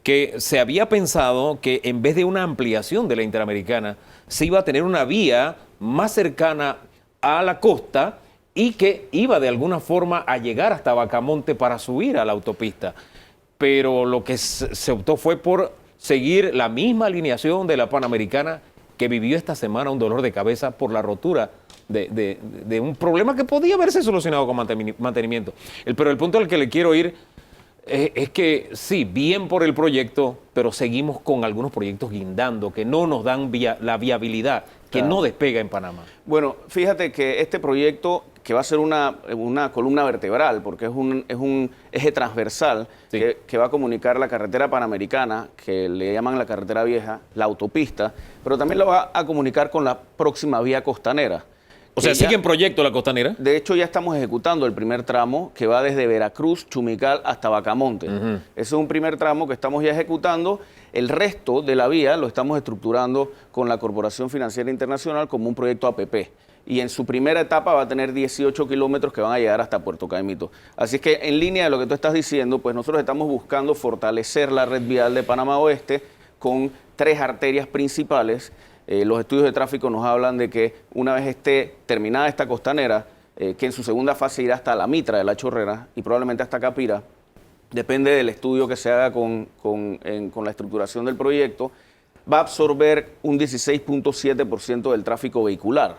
Que se había pensado que en vez de una ampliación de la Interamericana, se iba a tener una vía más cercana a la costa y que iba de alguna forma a llegar hasta Bacamonte para subir a la autopista. Pero lo que se optó fue por seguir la misma alineación de la Panamericana, que vivió esta semana un dolor de cabeza por la rotura de un problema que podía haberse solucionado con mantenimiento. Pero el punto al que le quiero ir es que sí, bien por el proyecto, pero seguimos con algunos proyectos guindando que no nos dan la viabilidad, que no despega en Panamá. Bueno, fíjate que este proyecto, que va a ser una columna vertebral, porque es un eje transversal, sí, que va a comunicar la carretera panamericana, que le llaman la carretera vieja, la autopista, pero también lo va a comunicar con la próxima vía costanera. O sea, ¿sigue en proyecto la costanera? De hecho, ya estamos ejecutando el primer tramo que va desde Veracruz, Chumical hasta Bacamonte. Ese es un primer tramo que estamos ya ejecutando. El resto de la vía lo estamos estructurando con la Corporación Financiera Internacional como un proyecto APP. Y en su primera etapa va a tener 18 kilómetros que van a llegar hasta Puerto Caimito. Así es que en línea de lo que tú estás diciendo, pues nosotros estamos buscando fortalecer la red vial de Panamá Oeste con 3 arterias principales. Los estudios de tráfico nos hablan de que una vez esté terminada esta costanera, que en su segunda fase irá hasta la Mitra de la Chorrera y probablemente hasta Capira, depende del estudio que se haga con la estructuración del proyecto, va a absorber un 16.7% del tráfico vehicular.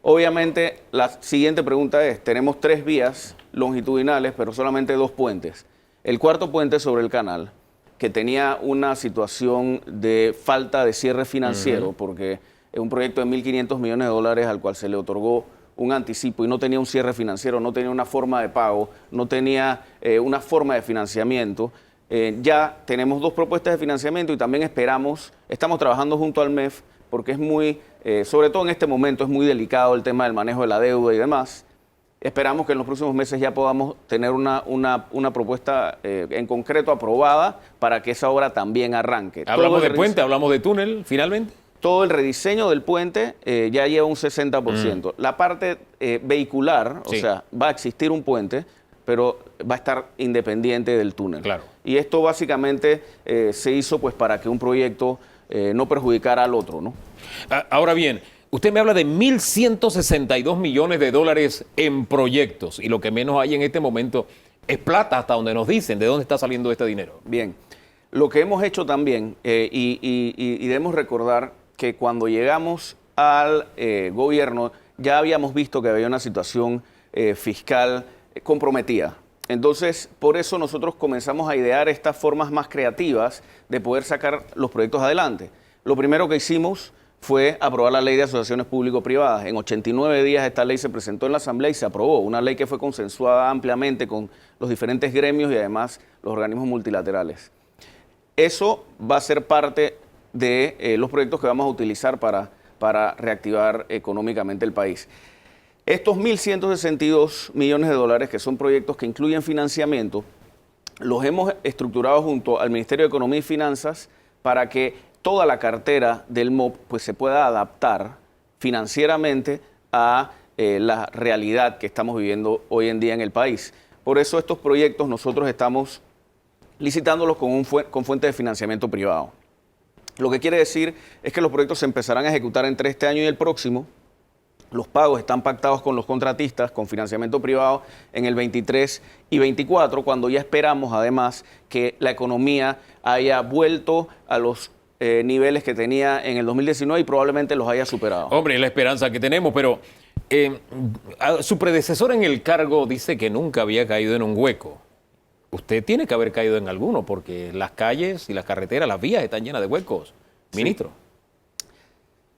Obviamente, la siguiente pregunta es, tenemos 3 vías longitudinales, pero solamente 2 puentes. El cuarto puente sobre el canal, que tenía una situación de falta de cierre financiero, porque es un proyecto de 1.500 millones de dólares al cual se le otorgó un anticipo y no tenía un cierre financiero, no tenía una forma de pago, no tenía una forma de financiamiento. Ya tenemos 2 propuestas de financiamiento y también estamos trabajando junto al MEF, porque es muy, sobre todo en este momento, es muy delicado el tema del manejo de la deuda y demás. Esperamos que en los próximos meses ya podamos tener una propuesta en concreto aprobada para que esa obra también arranque. Hablamos de puente, hablamos de túnel, finalmente. Todo el rediseño del puente ya lleva un 60%. La parte vehicular, Sí. o sea, va a existir un puente, pero va a estar independiente del túnel. Claro. Y esto básicamente se hizo pues para que un proyecto no perjudicara al otro, ¿no? Ahora bien, usted me habla de 1.162 millones de dólares en proyectos y lo que menos hay en este momento es plata hasta donde nos dicen de dónde está saliendo este dinero. Bien, lo que hemos hecho también, y debemos recordar que cuando llegamos al gobierno ya habíamos visto que había una situación fiscal comprometida. Entonces, por eso nosotros comenzamos a idear estas formas más creativas de poder sacar los proyectos adelante. Lo primero que hicimos fue aprobar la ley de asociaciones público-privadas. En 89 días esta ley se presentó en la Asamblea y se aprobó. Una ley que fue consensuada ampliamente con los diferentes gremios y además los organismos multilaterales. Eso va a ser parte de los proyectos que vamos a utilizar para reactivar económicamente el país. Estos 1.162 millones de dólares, que son proyectos que incluyen financiamiento, los hemos estructurado junto al Ministerio de Economía y Finanzas para que toda la cartera del MOP pues, se pueda adaptar financieramente a la realidad que estamos viviendo hoy en día en el país. Por eso estos proyectos nosotros estamos licitándolos con fuente de financiamiento privado. Lo que quiere decir es que los proyectos se empezarán a ejecutar entre este año y el próximo. Los pagos están pactados con los contratistas, con financiamiento privado en el 23 y 24, cuando ya esperamos además que la economía haya vuelto a los niveles que tenía en el 2019 y probablemente los haya superado. Hombre, es la esperanza que tenemos, pero su predecesor en el cargo dice que nunca había caído en un hueco. Usted tiene que haber caído en alguno, porque las calles y las carreteras, las vías están llenas de huecos, ministro.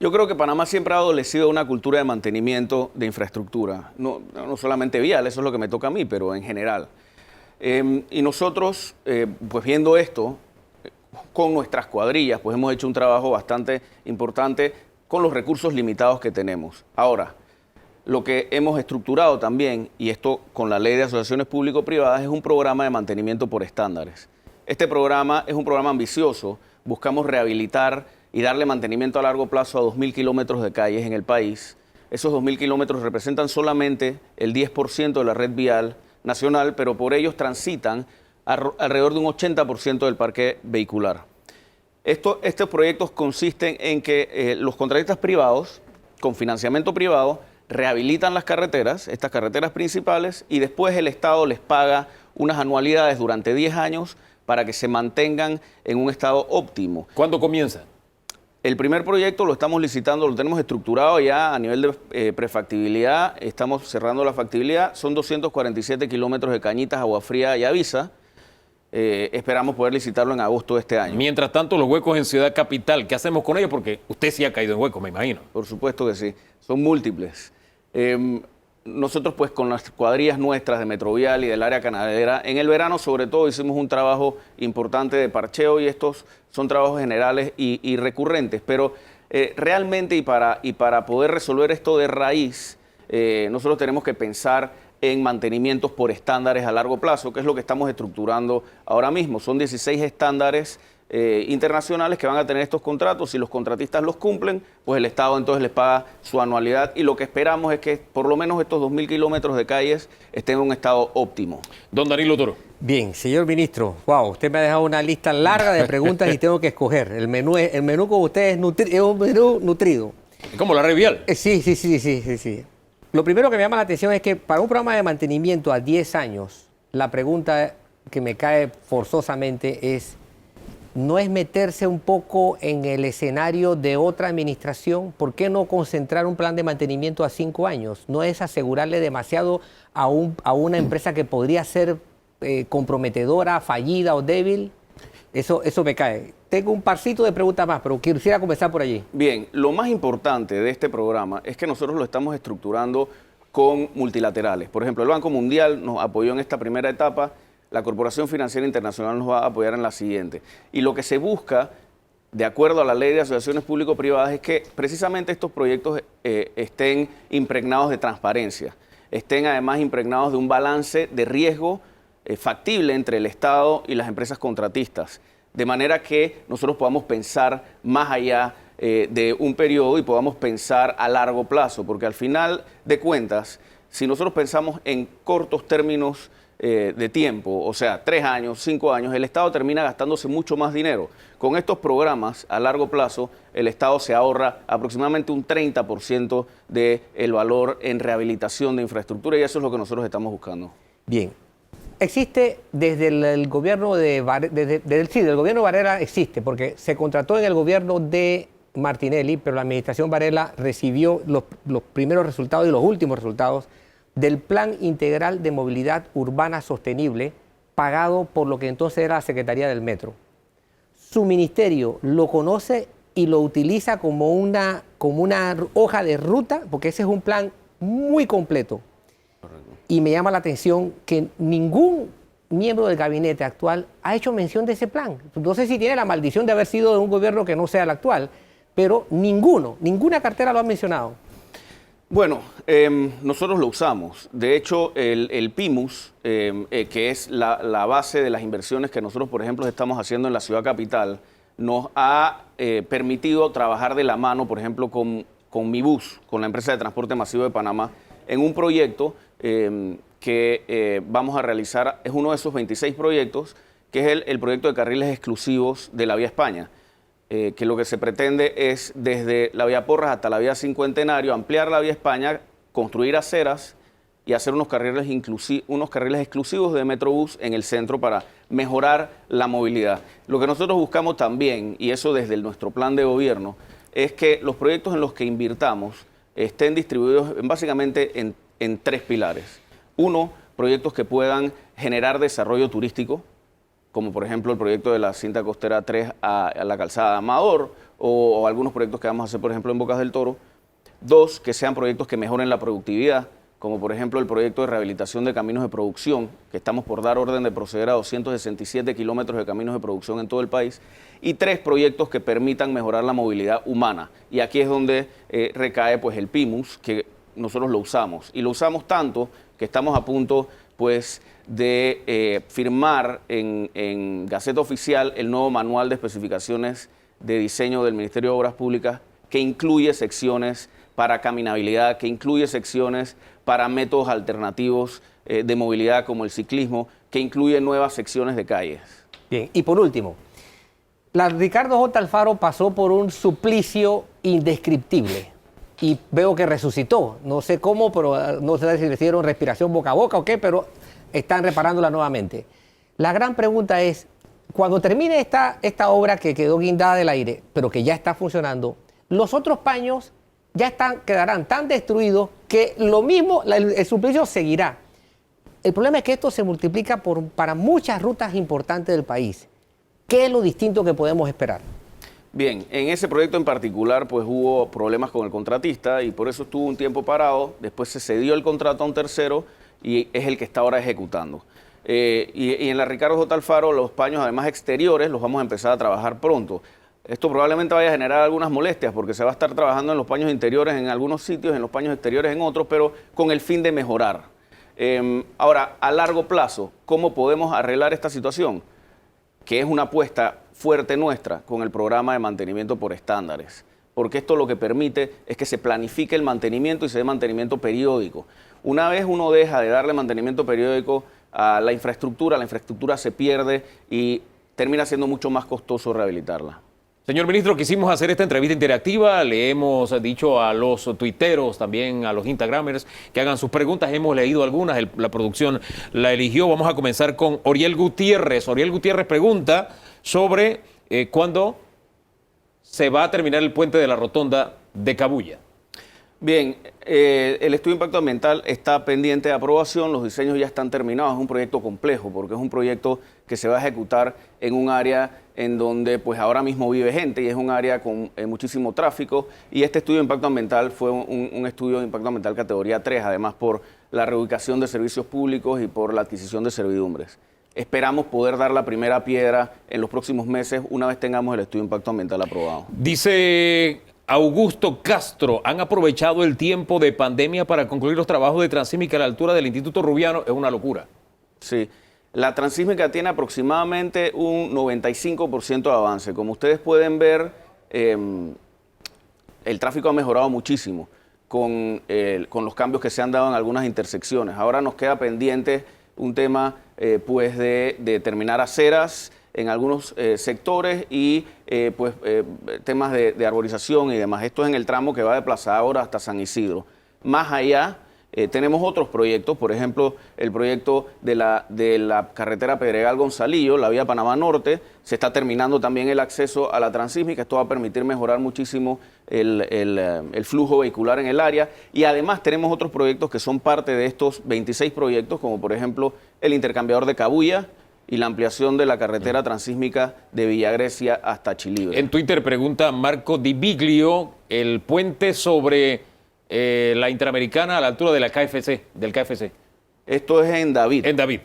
Yo creo que Panamá siempre ha adolecido de una cultura de mantenimiento de infraestructura, no solamente vial, eso es lo que me toca a mí, pero en general. Y nosotros, pues viendo esto, con nuestras cuadrillas, pues hemos hecho un trabajo bastante importante con los recursos limitados que tenemos. Ahora, lo que hemos estructurado también, y esto con la ley de asociaciones público-privadas, es un programa de mantenimiento por estándares. Este programa es un programa ambicioso, buscamos rehabilitar y darle mantenimiento a largo plazo a 2.000 kilómetros de calles en el país. Esos 2.000 kilómetros representan solamente el 10% de la red vial nacional, pero por ellos transitan alrededor de un 80% del parque vehicular. Estos proyectos consisten en que los contratistas privados, con financiamiento privado, rehabilitan las carreteras, estas carreteras principales, y después el Estado les paga unas anualidades durante 10 años para que se mantengan en un estado óptimo. ¿Cuándo comienza? El primer proyecto lo estamos licitando, lo tenemos estructurado ya a nivel de prefactibilidad, estamos cerrando la factibilidad, son 247 kilómetros de Cañitas, Agua Fría y Avisa. Esperamos poder licitarlo en agosto de este año. Mientras tanto, los huecos en Ciudad Capital, ¿qué hacemos con ellos? Porque usted sí ha caído en huecos, me imagino. Por supuesto que sí, son múltiples. Nosotros pues con las cuadrillas nuestras de Metrovial y del área canadera, en el verano sobre todo hicimos un trabajo importante de parcheo y estos son trabajos generales y recurrentes, pero realmente y para poder resolver esto de raíz, nosotros tenemos que pensar en mantenimientos por estándares a largo plazo, que es lo que estamos estructurando ahora mismo. Son 16 estándares internacionales que van a tener estos contratos. Si los contratistas los cumplen, pues el Estado entonces les paga su anualidad y lo que esperamos es que por lo menos estos 2.000 kilómetros de calles estén en un estado óptimo. Don Danilo Toro. Bien, señor ministro, wow, usted me ha dejado una lista larga de preguntas y tengo que escoger. El menú con usted es un menú nutrido. ¿Cómo la red vial? Sí. Lo primero que me llama la atención es que para un programa de mantenimiento a 10 años, la pregunta que me cae forzosamente es, ¿no es meterse un poco en el escenario de otra administración? ¿Por qué no concentrar un plan de mantenimiento a 5 años? ¿No es asegurarle demasiado a una empresa que podría ser comprometedora, fallida o débil? Eso me cae. Tengo un parcito de preguntas más, pero quisiera comenzar por allí. Bien, lo más importante de este programa es que nosotros lo estamos estructurando con multilaterales. Por ejemplo, el Banco Mundial nos apoyó en esta primera etapa, la Corporación Financiera Internacional nos va a apoyar en la siguiente. Y lo que se busca, de acuerdo a la ley de asociaciones público-privadas, es que precisamente estos proyectos estén impregnados de transparencia. estén además impregnados de un balance de riesgo factible entre el Estado y las empresas contratistas, de manera que nosotros podamos pensar más allá de un periodo y podamos pensar a largo plazo, porque al final de cuentas, si nosotros pensamos en cortos términos de tiempo, o sea, 3 años, 5 años, el Estado termina gastándose mucho más dinero. Con estos programas a largo plazo, el Estado se ahorra aproximadamente un 30% del valor en rehabilitación de infraestructura y eso es lo que nosotros estamos buscando. Bien. Existe desde el gobierno de del gobierno Varela existe, porque se contrató en el gobierno de Martinelli, pero la administración Varela recibió los primeros resultados y los últimos resultados del Plan Integral de Movilidad Urbana Sostenible, pagado por lo que entonces era la Secretaría del Metro. Su ministerio lo conoce y lo utiliza como una hoja de ruta, porque ese es un plan muy completo. Y me llama la atención que ningún miembro del gabinete actual ha hecho mención de ese plan. No sé si tiene la maldición de haber sido de un gobierno que no sea el actual, pero ninguna cartera lo ha mencionado. Bueno, nosotros lo usamos. De hecho, el PIMUS, que es la base de las inversiones que nosotros, por ejemplo, estamos haciendo en la ciudad capital, nos ha permitido trabajar de la mano, por ejemplo, con Mibus, con la empresa de transporte masivo de Panamá, en un proyecto que vamos a realizar. Es uno de esos 26 proyectos, que es el proyecto de carriles exclusivos de la Vía España. Que lo que se pretende es desde la Vía Porras hasta la Vía Cincuentenario, ampliar la Vía España, construir aceras y hacer unos carriles exclusivos de Metrobús en el centro para mejorar la movilidad. Lo que nosotros buscamos también, y eso desde nuestro plan de gobierno, es que los proyectos en los que invirtamos estén distribuidos básicamente en 3 pilares. Uno, proyectos que puedan generar desarrollo turístico, como por ejemplo el proyecto de la cinta costera 3 a la calzada de Amador, o algunos proyectos que vamos a hacer, por ejemplo, en Bocas del Toro. 2, que sean proyectos que mejoren la productividad, como por ejemplo el proyecto de rehabilitación de caminos de producción, que estamos por dar orden de proceder a 267 kilómetros de caminos de producción en todo el país. Y 3, proyectos que permitan mejorar la movilidad humana. Y aquí es donde recae pues, el PIMUS, que nosotros lo usamos. Y lo usamos tanto que estamos a punto pues, de firmar en Gaceta Oficial el nuevo manual de especificaciones de diseño del Ministerio de Obras Públicas, que incluye secciones para caminabilidad, que incluye secciones para métodos alternativos de movilidad como el ciclismo, que incluye nuevas secciones de calles. Bien, y por último, Ricardo J. Alfaro pasó por un suplicio indescriptible y veo que resucitó. No sé cómo, pero no sé si le hicieron respiración boca a boca o qué, pero están reparándola nuevamente. La gran pregunta es, cuando termine esta obra que quedó guindada del aire, pero que ya está funcionando, los otros paños ya quedarán tan destruidos que lo mismo, el suplicio seguirá. El problema es que esto se multiplica para muchas rutas importantes del país. ¿Qué es lo distinto que podemos esperar? Bien, en ese proyecto en particular pues hubo problemas con el contratista y por eso estuvo un tiempo parado, después se cedió el contrato a un tercero y es el que está ahora ejecutando. Y en la Ricardo J. Alfaro los paños además exteriores los vamos a empezar a trabajar pronto. Esto probablemente vaya a generar algunas molestias porque se va a estar trabajando en los paños interiores en algunos sitios, en los paños exteriores en otros, pero con el fin de mejorar. Ahora, a largo plazo, ¿cómo podemos arreglar esta situación? Que es una apuesta fuerte nuestra con el programa de mantenimiento por estándares, porque esto lo que permite es que se planifique el mantenimiento y se dé mantenimiento periódico. Una vez uno deja de darle mantenimiento periódico a la infraestructura se pierde y termina siendo mucho más costoso rehabilitarla. Señor ministro, quisimos hacer esta entrevista interactiva, le hemos dicho a los tuiteros, también a los instagramers, que hagan sus preguntas, hemos leído algunas, la producción la eligió. Vamos a comenzar con Oriel Gutiérrez. Oriel Gutiérrez pregunta sobre cuándo se va a terminar el puente de la rotonda de Cabuya. Bien, el estudio de impacto ambiental está pendiente de aprobación, los diseños ya están terminados, es un proyecto complejo porque es un proyecto que se va a ejecutar en un área en donde pues ahora mismo vive gente y es un área con muchísimo tráfico y este estudio de impacto ambiental fue un estudio de impacto ambiental categoría 3, además por la reubicación de servicios públicos y por la adquisición de servidumbres. Esperamos poder dar la primera piedra en los próximos meses una vez tengamos el estudio de impacto ambiental aprobado. Dice Augusto Castro, ¿han aprovechado el tiempo de pandemia para concluir los trabajos de transísmica a la altura del Instituto Rubiano? Es una locura. Sí, la transísmica tiene aproximadamente un 95% de avance. Como ustedes pueden ver, el tráfico ha mejorado muchísimo con los cambios que se han dado en algunas intersecciones. Ahora nos queda pendiente un tema pues de terminar aceras en algunos sectores y temas de arborización y demás. Esto es en el tramo que va de Plaza Ahora hasta San Isidro. Más allá tenemos otros proyectos, por ejemplo, el proyecto de la carretera Pedregal-Gonzalillo, la vía Panamá Norte. Se está terminando también el acceso a la transísmica. Esto va a permitir mejorar muchísimo el flujo vehicular en el área. Y además tenemos otros proyectos que son parte de estos 26 proyectos, como por ejemplo el intercambiador de Cabuya y la ampliación de la carretera transísmica de Villagrecia hasta Chilibre. En Twitter pregunta Marco Di Biglio, el puente sobre la Interamericana a la altura de la KFC, del KFC. Esto es en David. En David.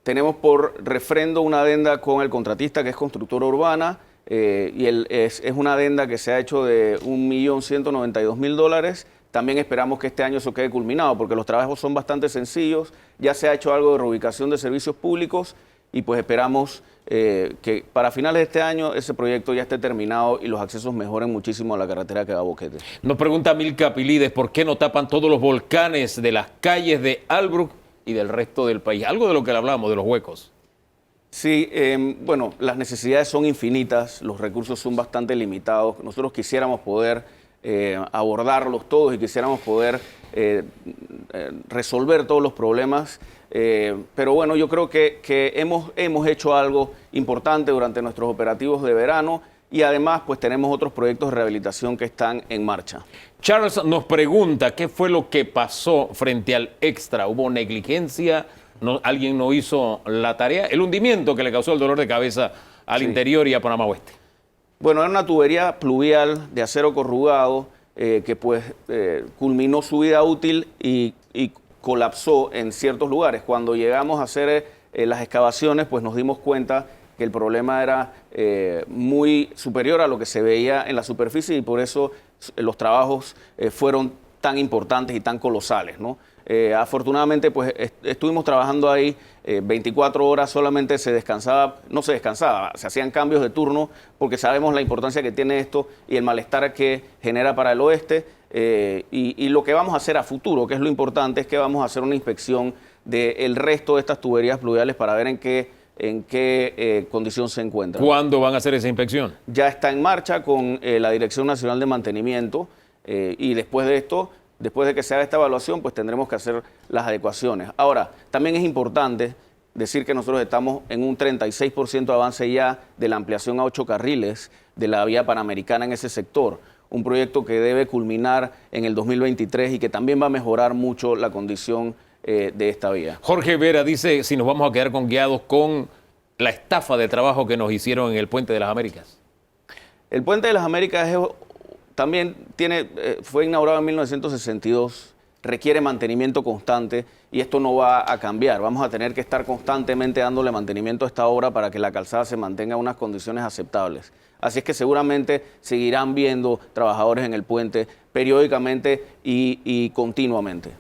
Tenemos por refrendo una adenda con el contratista, que es Constructora Urbana, y es una adenda que se ha hecho de $1.192.000. También esperamos que este año eso quede culminado, porque los trabajos son bastante sencillos. Ya se ha hecho algo de reubicación de servicios públicos y pues esperamos que para finales de este año ese proyecto ya esté terminado y los accesos mejoren muchísimo a la carretera que va a Boquete. Nos pregunta Milka Pilides, ¿por qué no tapan todos los volcanes de las calles de Albrook y del resto del país? Algo de lo que le hablamos, de los huecos. Sí, bueno, las necesidades son infinitas, los recursos son bastante limitados. Nosotros quisiéramos poder abordarlos todos y quisiéramos poder resolver todos los problemas. Pero bueno, yo creo que hemos hecho algo importante durante nuestros operativos de verano y además pues tenemos otros proyectos de rehabilitación que están en marcha. Charles nos pregunta, ¿qué fue lo que pasó frente al Extra? ¿Hubo negligencia? ¿Alguien no hizo la tarea? El hundimiento que le causó el dolor de cabeza al interior y a Panamá Oeste. Bueno, era una tubería pluvial de acero corrugado que pues culminó su vida útil y colapsó en ciertos lugares. Cuando llegamos a hacer las excavaciones, pues nos dimos cuenta que el problema era muy superior a lo que se veía en la superficie y por eso los trabajos fueron tan importantes y tan colosales, ¿no? Afortunadamente, pues estuvimos trabajando ahí 24 horas, solamente se descansaba, no se descansaba, se hacían cambios de turno porque sabemos la importancia que tiene esto y el malestar que genera para el oeste. Y lo que vamos a hacer a futuro, que es lo importante, es que vamos a hacer una inspección del resto de estas tuberías pluviales para ver en qué condición se encuentran. ¿Cuándo van a hacer esa inspección? Ya está en marcha con la Dirección Nacional de Mantenimiento y después de esto, después de que se haga esta evaluación, pues tendremos que hacer las adecuaciones. Ahora, también es importante decir que nosotros estamos en un 36% de avance ya de la ampliación a 8 carriles de la vía Panamericana en ese sector. Un proyecto que debe culminar en el 2023 y que también va a mejorar mucho la condición de esta vía. Jorge Vera dice si nos vamos a quedar guiados con la estafa de trabajo que nos hicieron en el Puente de las Américas. El Puente de las Américas también fue inaugurado en 1962, requiere mantenimiento constante y esto no va a cambiar. Vamos a tener que estar constantemente dándole mantenimiento a esta obra para que la calzada se mantenga en unas condiciones aceptables. Así es que seguramente seguirán viendo trabajadores en el puente periódicamente y continuamente.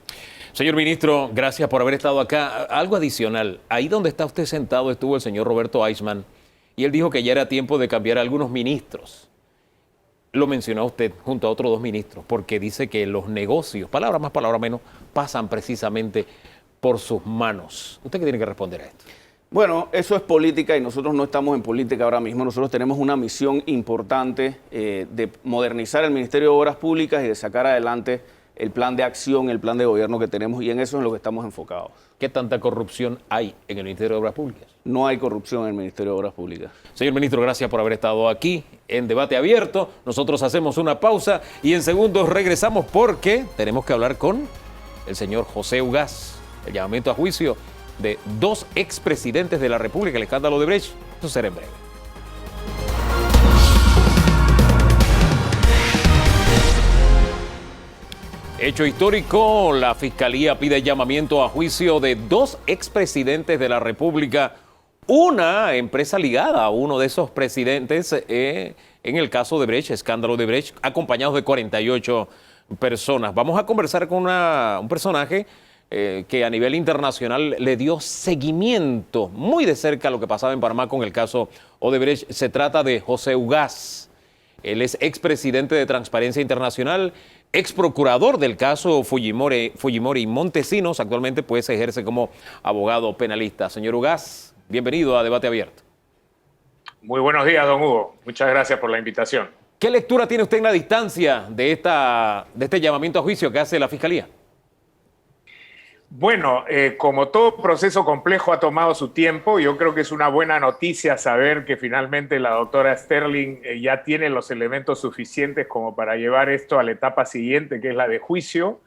Señor ministro, gracias por haber estado acá. Algo adicional, ahí donde está usted sentado estuvo el señor Roberto Eichmann y él dijo que ya era tiempo de cambiar a algunos ministros. Lo mencionó usted junto a otros 2 ministros, porque dice que los negocios, palabra más, palabra menos, pasan precisamente por sus manos. ¿Usted qué tiene que responder a esto? Bueno, eso es política y nosotros no estamos en política ahora mismo. Nosotros tenemos una misión importante de modernizar el Ministerio de Obras Públicas y de sacar adelante el plan de acción, el plan de gobierno que tenemos y en eso es en lo que estamos enfocados. ¿Qué tanta corrupción hay en el Ministerio de Obras Públicas? No hay corrupción en el Ministerio de Obras Públicas. Señor ministro, gracias por haber estado aquí en Debate Abierto. Nosotros hacemos una pausa y en segundos regresamos porque tenemos que hablar con el señor José Ugaz. El llamamiento a juicio de 2 expresidentes de la República, el escándalo de Brecht. Eso será en breve. Hecho histórico, la Fiscalía pide llamamiento a juicio de 2 expresidentes de la República. Una empresa ligada a uno de esos presidentes en el caso de Brecht, escándalo de Brecht, acompañados de 48 personas. Vamos a conversar con un personaje que a nivel internacional le dio seguimiento muy de cerca a lo que pasaba en Panamá con el caso Odebrecht. Se trata de José Ugaz. Él es expresidente de Transparencia Internacional, ex procurador del caso Fujimori y Montesinos. Actualmente pues ejerce como abogado penalista. Señor Ugaz, bienvenido a Debate Abierto. Muy buenos días, don Hugo. Muchas gracias por la invitación. ¿Qué lectura tiene usted en la distancia de este llamamiento a juicio que hace la Fiscalía? Bueno, como todo proceso complejo ha tomado su tiempo, yo creo que es una buena noticia saber que finalmente la doctora Sterling ya tiene los elementos suficientes como para llevar esto a la etapa siguiente, que es la de juicio.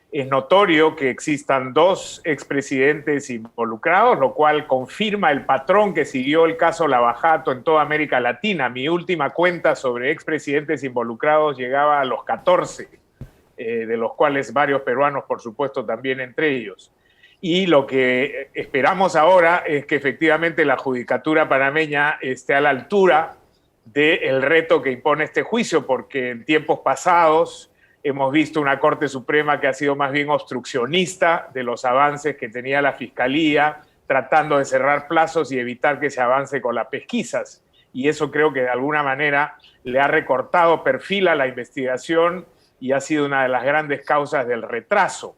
Es notorio que existan dos expresidentes involucrados, lo cual confirma el patrón que siguió el caso Lavajato en toda América Latina. Mi última cuenta sobre expresidentes involucrados llegaba a los 14. De los cuales varios peruanos, por supuesto, también entre ellos. Y lo que esperamos ahora es que efectivamente la judicatura panameña esté a la altura del reto que impone este juicio, porque en tiempos pasados hemos visto una Corte Suprema que ha sido más bien obstruccionista de los avances que tenía la Fiscalía, tratando de cerrar plazos y evitar que se avance con las pesquisas. Y eso creo que de alguna manera le ha recortado perfil a la investigación y ha sido una de las grandes causas del retraso.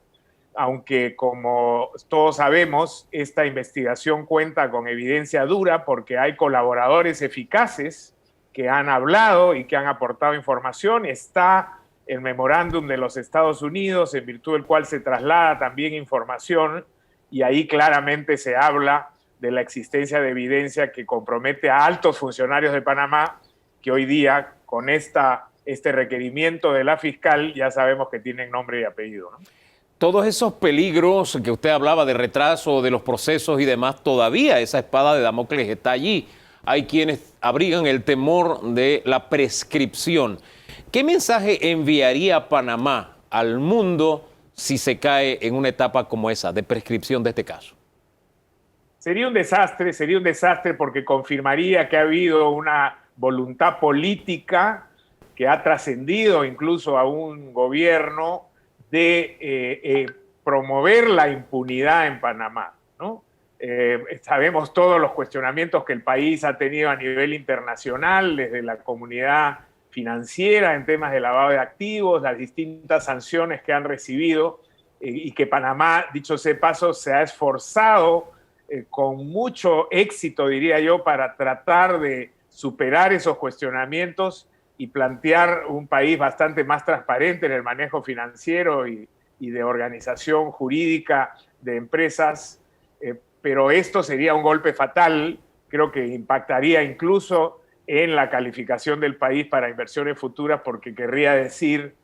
Aunque, como todos sabemos, esta investigación cuenta con evidencia dura porque hay colaboradores eficaces que han hablado y que han aportado información. Está el memorándum de los Estados Unidos, en virtud del cual se traslada también información, y ahí claramente se habla de la existencia de evidencia que compromete a altos funcionarios de Panamá que hoy día, con este requerimiento de la fiscal, ya sabemos que tienen nombre y apellido, ¿no? Todos esos peligros que usted hablaba de retraso de los procesos y demás, todavía esa espada de Damocles está allí. Hay quienes abrigan el temor de la prescripción. ¿Qué mensaje enviaría Panamá al mundo si se cae en una etapa como esa de prescripción de este caso? Sería un desastre porque confirmaría que ha habido una voluntad política que ha trascendido incluso a un gobierno de promover la impunidad en Panamá, ¿no? Sabemos todos los cuestionamientos que el país ha tenido a nivel internacional, desde la comunidad financiera en temas de lavado de activos, las distintas sanciones que han recibido, y que Panamá, dicho sea de paso, se ha esforzado con mucho éxito, diría yo, para tratar de superar esos cuestionamientos y plantear un país bastante más transparente en el manejo financiero y de organización jurídica de empresas, pero esto sería un golpe fatal, creo que impactaría incluso en la calificación del país para inversiones futuras, porque querría decir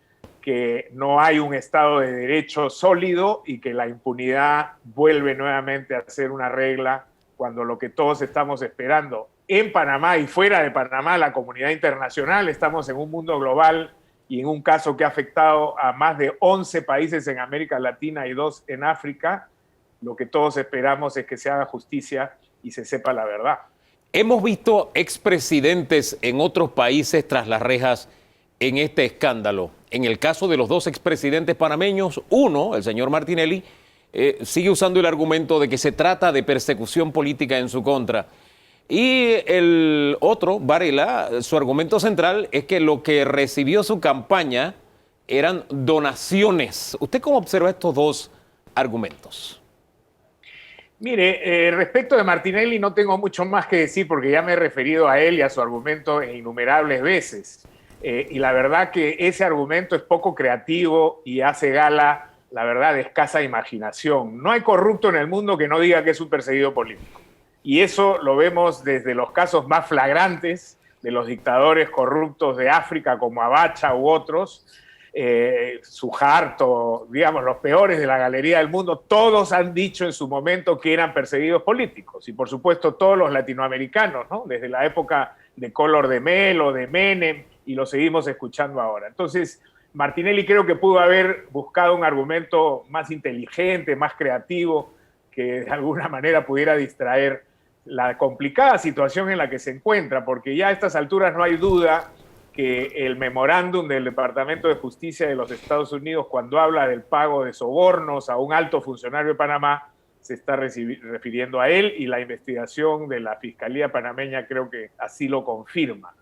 que no hay un Estado de Derecho sólido y que la impunidad vuelve nuevamente a ser una regla, cuando lo que todos estamos esperando en Panamá y fuera de Panamá, la comunidad internacional, estamos en un mundo global y en un caso que ha afectado a más de 11 países en América Latina y 2 en África. Lo que todos esperamos es que se haga justicia y se sepa la verdad. Hemos visto expresidentes en otros países tras las rejas en este escándalo. En el caso de los dos expresidentes panameños, uno, el señor Martinelli, sigue usando el argumento de que se trata de persecución política en su contra. Y el otro, Varela, su argumento central es que lo que recibió su campaña eran donaciones. ¿Usted cómo observa estos dos argumentos? Mire, respecto de Martinelli no tengo mucho más que decir porque ya me he referido a él y a su argumento innumerables veces. Y la verdad que ese argumento es poco creativo y hace gala, la verdad, de escasa imaginación. No hay corrupto en el mundo que no diga que es un perseguido político. Y eso lo vemos desde los casos más flagrantes de los dictadores corruptos de África, como Abacha u otros, Suharto, digamos, los peores de la galería del mundo. Todos han dicho en su momento que eran perseguidos políticos. Y por supuesto todos los latinoamericanos, ¿no? Desde la época de Collor de Mello, de Menem, y lo seguimos escuchando ahora. Entonces, Martinelli creo que pudo haber buscado un argumento más inteligente, más creativo, que de alguna manera pudiera distraer la complicada situación en la que se encuentra, porque ya a estas alturas no hay duda que el memorándum del Departamento de Justicia de los Estados Unidos, cuando habla del pago de sobornos a un alto funcionario de Panamá, se está refiriendo a él, y la investigación de la Fiscalía panameña creo que así lo confirma.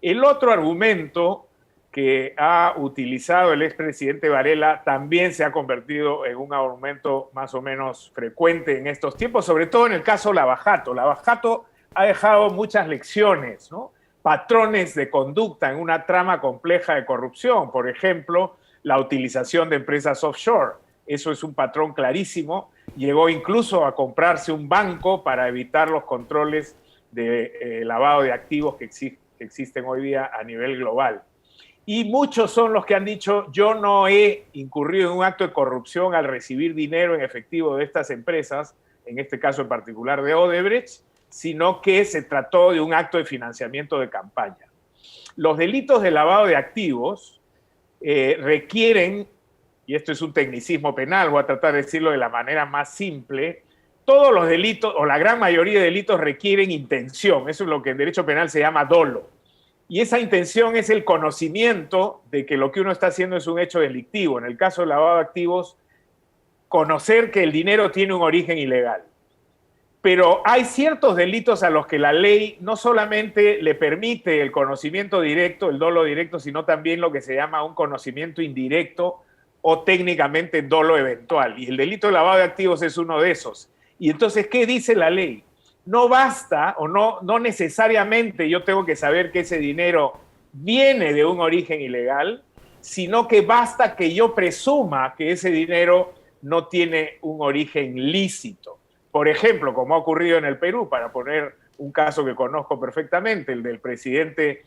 El otro argumento que ha utilizado el expresidente Varela también se ha convertido en un argumento más o menos frecuente en estos tiempos, sobre todo en el caso Lavajato. Lavajato ha dejado muchas lecciones, ¿no? Patrones de conducta en una trama compleja de corrupción. Por ejemplo, la utilización de empresas offshore. Eso es un patrón clarísimo. Llegó incluso a comprarse un banco para evitar los controles de lavado de activos que existen hoy día a nivel global. Y muchos son los que han dicho, yo no he incurrido en un acto de corrupción al recibir dinero en efectivo de estas empresas, en este caso en particular de Odebrecht, sino que se trató de un acto de financiamiento de campaña. Los delitos de lavado de activos requieren, y esto es un tecnicismo penal, voy a tratar de decirlo de la manera más simple, todos los delitos, o la gran mayoría de delitos, requieren intención. Eso es lo que en derecho penal se llama dolo. Y esa intención es el conocimiento de que lo que uno está haciendo es un hecho delictivo. En el caso del lavado de activos, conocer que el dinero tiene un origen ilegal. Pero hay ciertos delitos a los que la ley no solamente le permite el conocimiento directo, el dolo directo, sino también lo que se llama un conocimiento indirecto o técnicamente dolo eventual. Y el delito de lavado de activos es uno de esos. Y entonces, ¿qué dice la ley? No basta o no necesariamente yo tengo que saber que ese dinero viene de un origen ilegal, sino que basta que yo presuma que ese dinero no tiene un origen lícito. Por ejemplo, como ha ocurrido en el Perú, para poner un caso que conozco perfectamente, el del presidente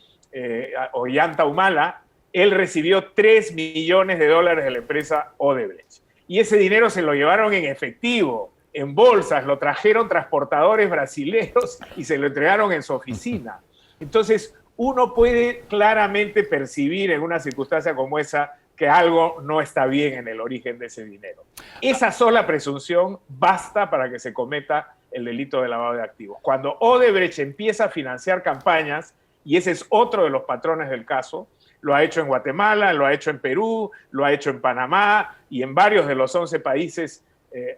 Ollanta Humala, él recibió $3 millones de la empresa Odebrecht. Y ese dinero se lo llevaron en efectivo, en bolsas, lo trajeron transportadores brasileños y se lo entregaron en su oficina. Entonces, uno puede claramente percibir en una circunstancia como esa que algo no está bien en el origen de ese dinero. Esa sola presunción basta para que se cometa el delito de lavado de activos. Cuando Odebrecht empieza a financiar campañas, y ese es otro de los patrones del caso, lo ha hecho en Guatemala, lo ha hecho en Perú, lo ha hecho en Panamá y en varios de los 11 países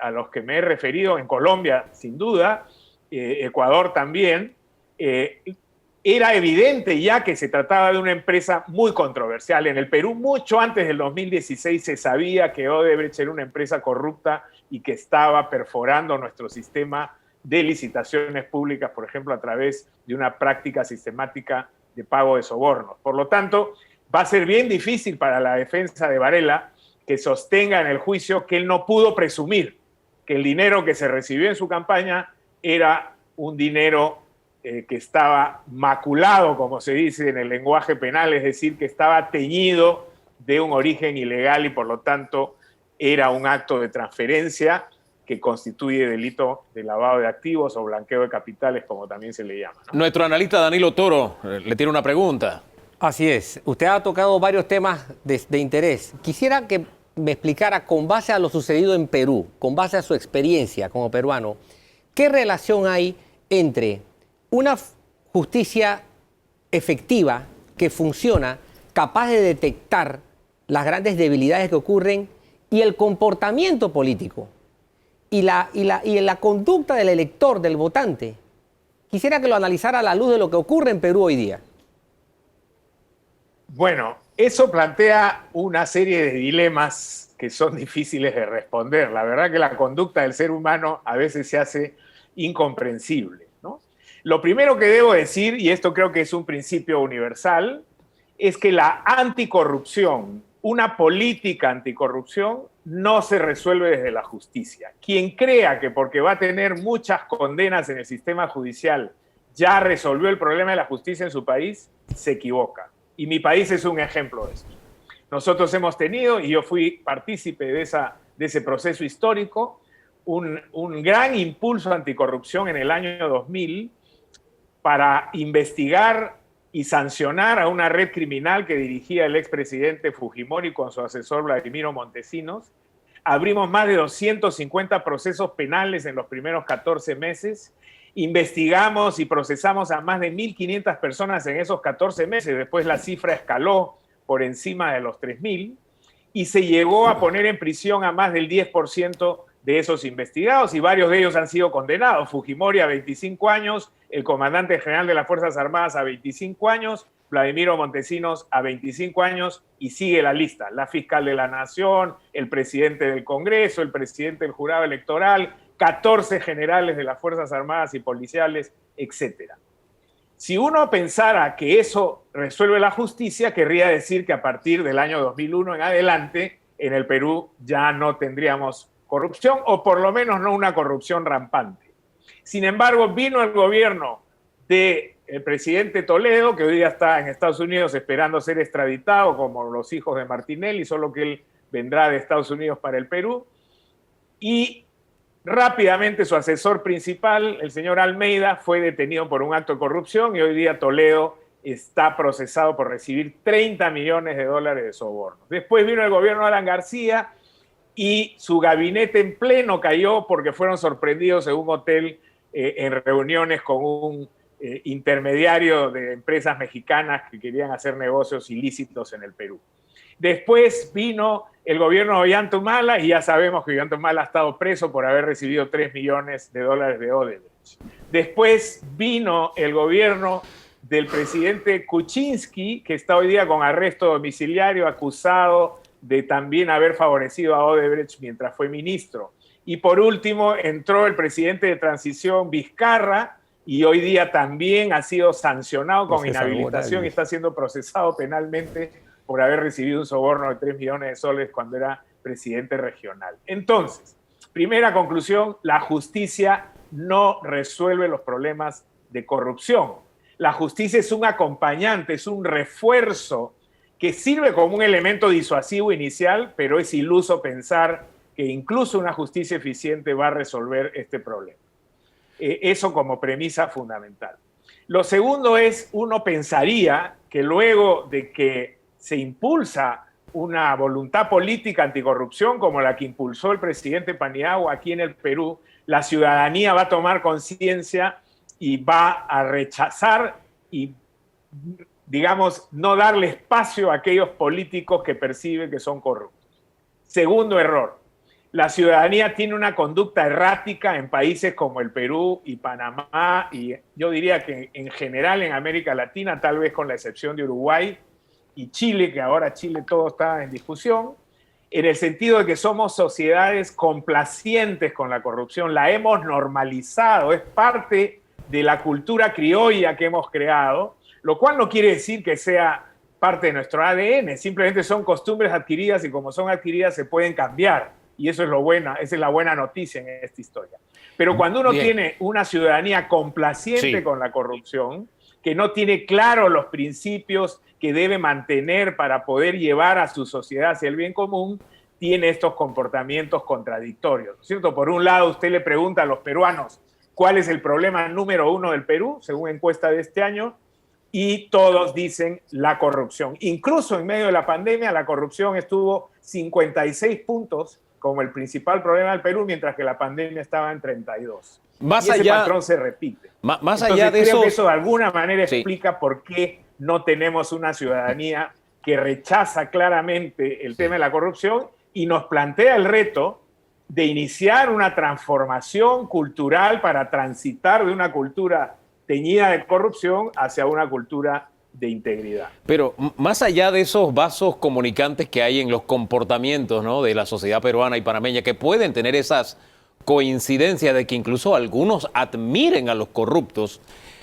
a los que me he referido, en Colombia sin duda, Ecuador también, era evidente ya que se trataba de una empresa muy controversial. En el Perú, mucho antes del 2016, se sabía que Odebrecht era una empresa corrupta y que estaba perforando nuestro sistema de licitaciones públicas, por ejemplo, a través de una práctica sistemática de pago de sobornos. Por lo tanto, va a ser bien difícil para la defensa de Varela que sostenga en el juicio que él no pudo presumir que el dinero que se recibió en su campaña era un dinero que estaba maculado, como se dice en el lenguaje penal, es decir, que estaba teñido de un origen ilegal y por lo tanto era un acto de transferencia que constituye delito de lavado de activos o blanqueo de capitales, como también se le llama, ¿no? Nuestro analista Danilo Toro le tiene una pregunta. Así es. Usted ha tocado varios temas de interés. Quisiera que me explicara, con base a lo sucedido en Perú, con base a su experiencia como peruano, ¿qué relación hay entre una justicia efectiva que funciona, capaz de detectar las grandes debilidades que ocurren, y el comportamiento político y la conducta del elector, del votante? Quisiera que lo analizara a la luz de lo que ocurre en Perú hoy día. Bueno, eso plantea una serie de dilemas que son difíciles de responder. La verdad que la conducta del ser humano a veces se hace incomprensible, ¿no? Lo primero que debo decir, y esto creo que es un principio universal, es que la anticorrupción, una política anticorrupción, no se resuelve desde la justicia. Quien crea que porque va a tener muchas condenas en el sistema judicial ya resolvió el problema de la justicia en su país, se equivoca. Y mi país es un ejemplo de eso. Nosotros hemos tenido, y yo fui partícipe de ese proceso histórico, un gran impulso anticorrupción en el año 2000 para investigar y sancionar a una red criminal que dirigía el expresidente Fujimori con su asesor Vladimiro Montesinos. Abrimos más de 250 procesos penales en los primeros 14 meses investigamos y procesamos a más de 1.500 personas en esos 14 meses. Después la cifra escaló por encima de los 3.000 y se llegó a poner en prisión a más del 10% de esos investigados y varios de ellos han sido condenados. Fujimori a 25 años, el comandante general de las Fuerzas Armadas a 25 años, Vladimiro Montesinos a 25 años y sigue la lista. La fiscal de la Nación, el presidente del Congreso, el presidente del jurado electoral, 14 generales de las Fuerzas Armadas y policiales, etc. Si uno pensara que eso resuelve la justicia, querría decir que a partir del año 2001 en adelante, en el Perú ya no tendríamos corrupción, o por lo menos no una corrupción rampante. Sin embargo, vino el gobierno del presidente Toledo, que hoy día está en Estados Unidos esperando ser extraditado, como los hijos de Martinelli, solo que él vendrá de Estados Unidos para el Perú, y rápidamente su asesor principal, el señor Almeida, fue detenido por un acto de corrupción y hoy día Toledo está procesado por recibir $30 millones de sobornos. Después vino el gobierno de Alan García y su gabinete en pleno cayó porque fueron sorprendidos en un hotel en reuniones con un intermediario de empresas mexicanas que querían hacer negocios ilícitos en el Perú. Después vino el gobierno de Ollanta-Humala y ya sabemos que Ollanta-Humala ha estado preso por haber recibido $3 millones de Odebrecht. Después vino el gobierno del presidente Kuczynski, que está hoy día con arresto domiciliario, acusado de también haber favorecido a Odebrecht mientras fue ministro. Y por último entró el presidente de transición Vizcarra y hoy día también ha sido sancionado con inhabilitación y está siendo procesado penalmente por haber recibido un soborno de 3 millones de soles cuando era presidente regional. Entonces, primera conclusión, la justicia no resuelve los problemas de corrupción. La justicia es un acompañante, es un refuerzo que sirve como un elemento disuasivo inicial, pero es iluso pensar que incluso una justicia eficiente va a resolver este problema. Eso como premisa fundamental. Lo segundo es, uno pensaría que luego de que se impulsa una voluntad política anticorrupción como la que impulsó el presidente Paniagua aquí en el Perú, la ciudadanía va a tomar conciencia y va a rechazar y, digamos, no darle espacio a aquellos políticos que perciben que son corruptos. Segundo error, la ciudadanía tiene una conducta errática en países como el Perú y Panamá, y yo diría que en general en América Latina, tal vez con la excepción de Uruguay y Chile, que ahora Chile todo está en discusión, en el sentido de que somos sociedades complacientes con la corrupción, la hemos normalizado, es parte de la cultura criolla que hemos creado, lo cual no quiere decir que sea parte de nuestro ADN, simplemente son costumbres adquiridas y como son adquiridas se pueden cambiar. Y eso es lo bueno, esa es la buena noticia en esta historia. Pero cuando uno tiene una ciudadanía complaciente con la corrupción, que no tiene claro los principios que debe mantener para poder llevar a su sociedad hacia el bien común, tiene estos comportamientos contradictorios, ¿cierto? Por un lado, usted le pregunta a los peruanos cuál es el problema número 1 del Perú, según encuesta de este año, y todos dicen la corrupción. Incluso en medio de la pandemia, la corrupción estuvo 56 puntos como el principal problema del Perú, mientras que la pandemia estaba en 32. Más y ese allá, patrón se repite. Más Entonces, allá de creo eso, que eso de alguna manera explica por qué no tenemos una ciudadanía que rechaza claramente el tema de la corrupción y nos plantea el reto de iniciar una transformación cultural para transitar de una cultura teñida de corrupción hacia una cultura de integridad. Pero más allá de esos vasos comunicantes que hay en los comportamientos, ¿no?, de la sociedad peruana y panameña, que pueden tener esas coincidencias de que incluso algunos admiren a los corruptos,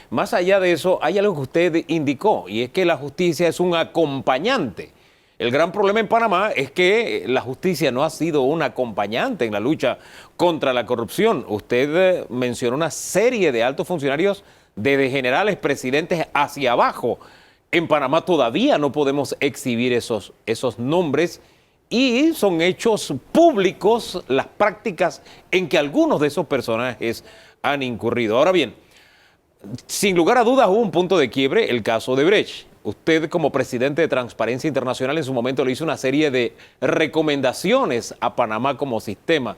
más allá de eso hay algo que usted indicó, y es que la justicia es un acompañante. El gran problema en Panamá es que la justicia no ha sido un acompañante en la lucha contra la corrupción. Usted mencionó una serie de altos funcionarios, desde generales, presidentes hacia abajo. En Panamá todavía no podemos exhibir esos nombres y son hechos públicos las prácticas en que algunos de esos personajes han incurrido. Ahora bien, sin lugar a dudas hubo un punto de quiebre, el caso de Odebrecht. Usted, como presidente de Transparencia Internacional, en su momento le hizo una serie de recomendaciones a Panamá como sistema,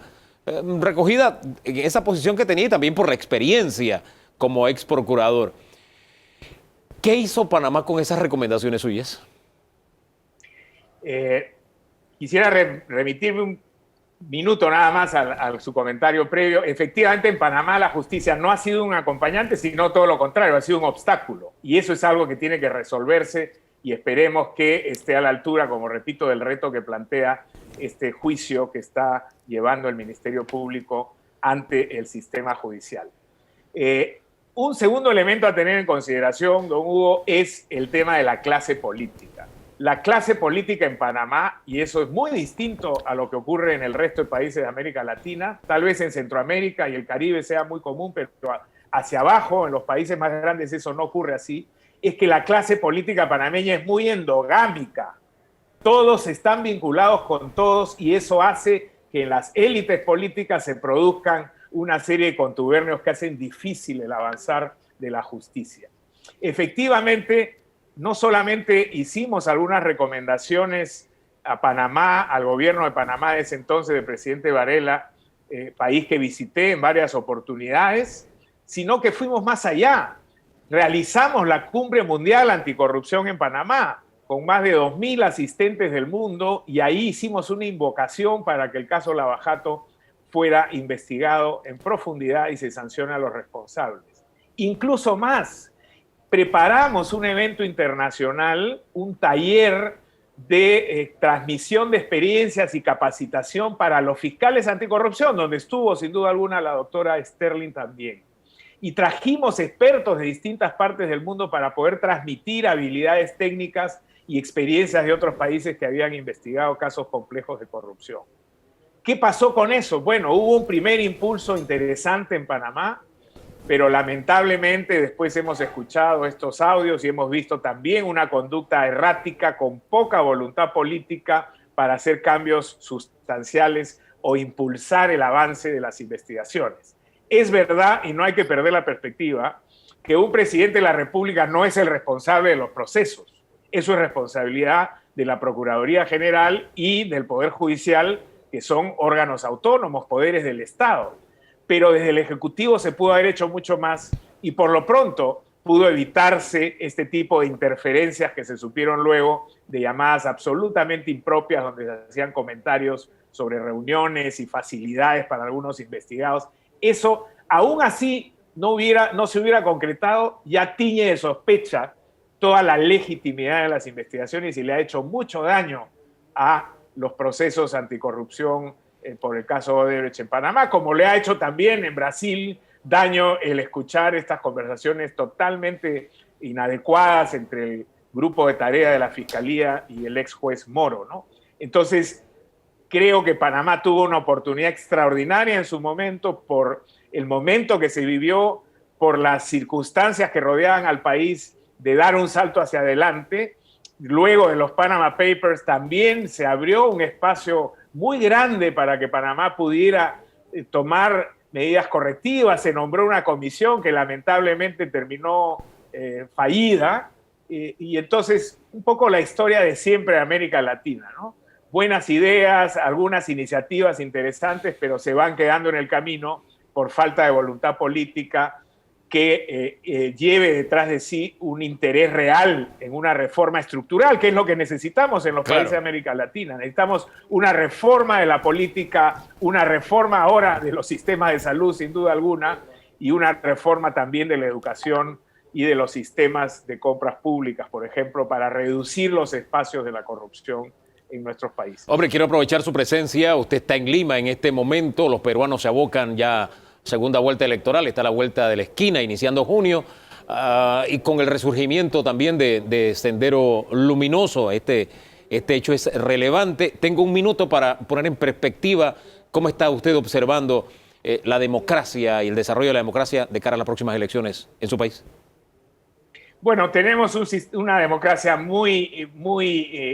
recogida en esa posición que tenía y también por la experiencia como ex procurador. ¿Qué hizo Panamá con esas recomendaciones suyas? Quisiera remitirme un minuto nada más a su comentario previo. Efectivamente, en Panamá la justicia no ha sido un acompañante, sino todo lo contrario, ha sido un obstáculo. Y eso es algo que tiene que resolverse y esperemos que esté a la altura, como repito, del reto que plantea este juicio que está llevando el Ministerio Público ante el sistema judicial. Un segundo elemento a tener en consideración, don Hugo, es el tema de la clase política. La clase política en Panamá, y eso es muy distinto a lo que ocurre en el resto de países de América Latina, tal vez en Centroamérica y el Caribe sea muy común, pero hacia abajo, en los países más grandes, eso no ocurre así, es que la clase política panameña es muy endogámica. Todos están vinculados con todos y eso hace que en las élites políticas se produzcan una serie de contubernios que hacen difícil el avanzar de la justicia. Efectivamente, no solamente hicimos algunas recomendaciones a Panamá, al gobierno de Panamá de ese entonces, del presidente Varela, país que visité en varias oportunidades, sino que fuimos más allá. Realizamos la Cumbre Mundial Anticorrupción en Panamá, con más de 2.000 asistentes del mundo, y ahí hicimos una invocación para que el caso Lava Jato fuera investigado en profundidad y se sancione a los responsables. Incluso más, preparamos un evento internacional, un taller de transmisión de experiencias y capacitación para los fiscales anticorrupción, donde estuvo sin duda alguna la doctora Sterling también. Y trajimos expertos de distintas partes del mundo para poder transmitir habilidades técnicas y experiencias de otros países que habían investigado casos complejos de corrupción. ¿Qué pasó con eso? Bueno, hubo un primer impulso interesante en Panamá, pero lamentablemente después hemos escuchado estos audios y hemos visto también una conducta errática con poca voluntad política para hacer cambios sustanciales o impulsar el avance de las investigaciones. Es verdad, y no hay que perder la perspectiva, que un presidente de la República no es el responsable de los procesos. Eso es responsabilidad de la Procuraduría General y del Poder Judicial, que son órganos autónomos, poderes del Estado. Pero desde el Ejecutivo se pudo haber hecho mucho más y por lo pronto pudo evitarse este tipo de interferencias que se supieron luego de llamadas absolutamente impropias donde se hacían comentarios sobre reuniones y facilidades para algunos investigados. Eso, aún así, no se hubiera concretado, ya tiñe de sospecha toda la legitimidad de las investigaciones y le ha hecho mucho daño a los procesos anticorrupción por el caso Odebrecht en Panamá, como le ha hecho también en Brasil daño el escuchar estas conversaciones totalmente inadecuadas entre el grupo de tarea de la Fiscalía y el ex juez Moro, ¿no? Entonces, creo que Panamá tuvo una oportunidad extraordinaria en su momento por el momento que se vivió, por las circunstancias que rodeaban al país de dar un salto hacia adelante. Luego de los Panama Papers también se abrió un espacio muy grande para que Panamá pudiera tomar medidas correctivas. Se nombró una comisión que lamentablemente terminó fallida. Y entonces, un poco la historia de siempre de América Latina, ¿no? Buenas ideas, algunas iniciativas interesantes, pero se van quedando en el camino por falta de voluntad política que lleve detrás de sí un interés real en una reforma estructural, que es lo que necesitamos en los países de América Latina. Necesitamos una reforma de la política, una reforma ahora de los sistemas de salud, sin duda alguna, y una reforma también de la educación y de los sistemas de compras públicas, por ejemplo, para reducir los espacios de la corrupción en nuestros países. Hombre, quiero aprovechar su presencia. Usted está en Lima en este momento. Los peruanos se abocan ya segunda vuelta electoral, está a la vuelta de la esquina, iniciando junio, y con el resurgimiento también de Sendero Luminoso. Este hecho es relevante. Tengo un minuto para poner en perspectiva cómo está usted observando la democracia y el desarrollo de la democracia de cara a las próximas elecciones en su país. Bueno, tenemos una democracia muy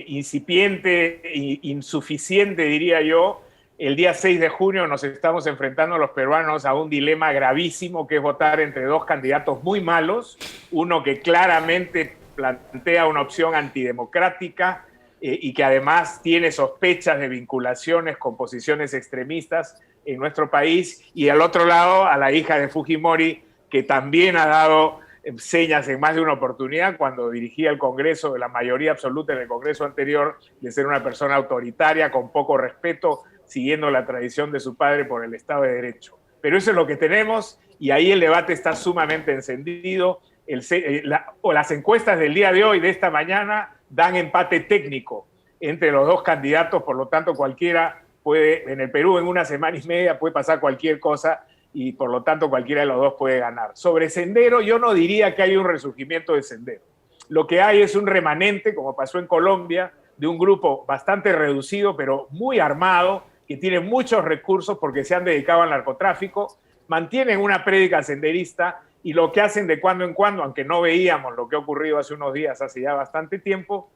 incipiente e insuficiente, diría yo. El día 6 de junio nos estamos enfrentando los peruanos a un dilema gravísimo, que es votar entre dos candidatos muy malos, uno que claramente plantea una opción antidemocrática y que además tiene sospechas de vinculaciones con posiciones extremistas en nuestro país, y al otro lado a la hija de Fujimori, que también ha dado señas en más de una oportunidad cuando dirigía el Congreso, la mayoría absoluta en el Congreso anterior, de ser una persona autoritaria, con poco respeto, siguiendo la tradición de su padre por el Estado de Derecho. Pero eso es lo que tenemos y ahí el debate está sumamente encendido. Las encuestas del día de hoy, de esta mañana, dan empate técnico entre los dos candidatos, por lo tanto cualquiera puede, en el Perú en una semana y media puede pasar cualquier cosa y por lo tanto cualquiera de los dos puede ganar. Sobre Sendero, yo no diría que hay un resurgimiento de Sendero. Lo que hay es un remanente, como pasó en Colombia, de un grupo bastante reducido, pero muy armado, que tiene muchos recursos porque se han dedicado al narcotráfico, mantienen una prédica senderista y lo que hacen de cuando en cuando, aunque no veíamos lo que ha ocurrido hace unos días, hace ya bastante tiempo,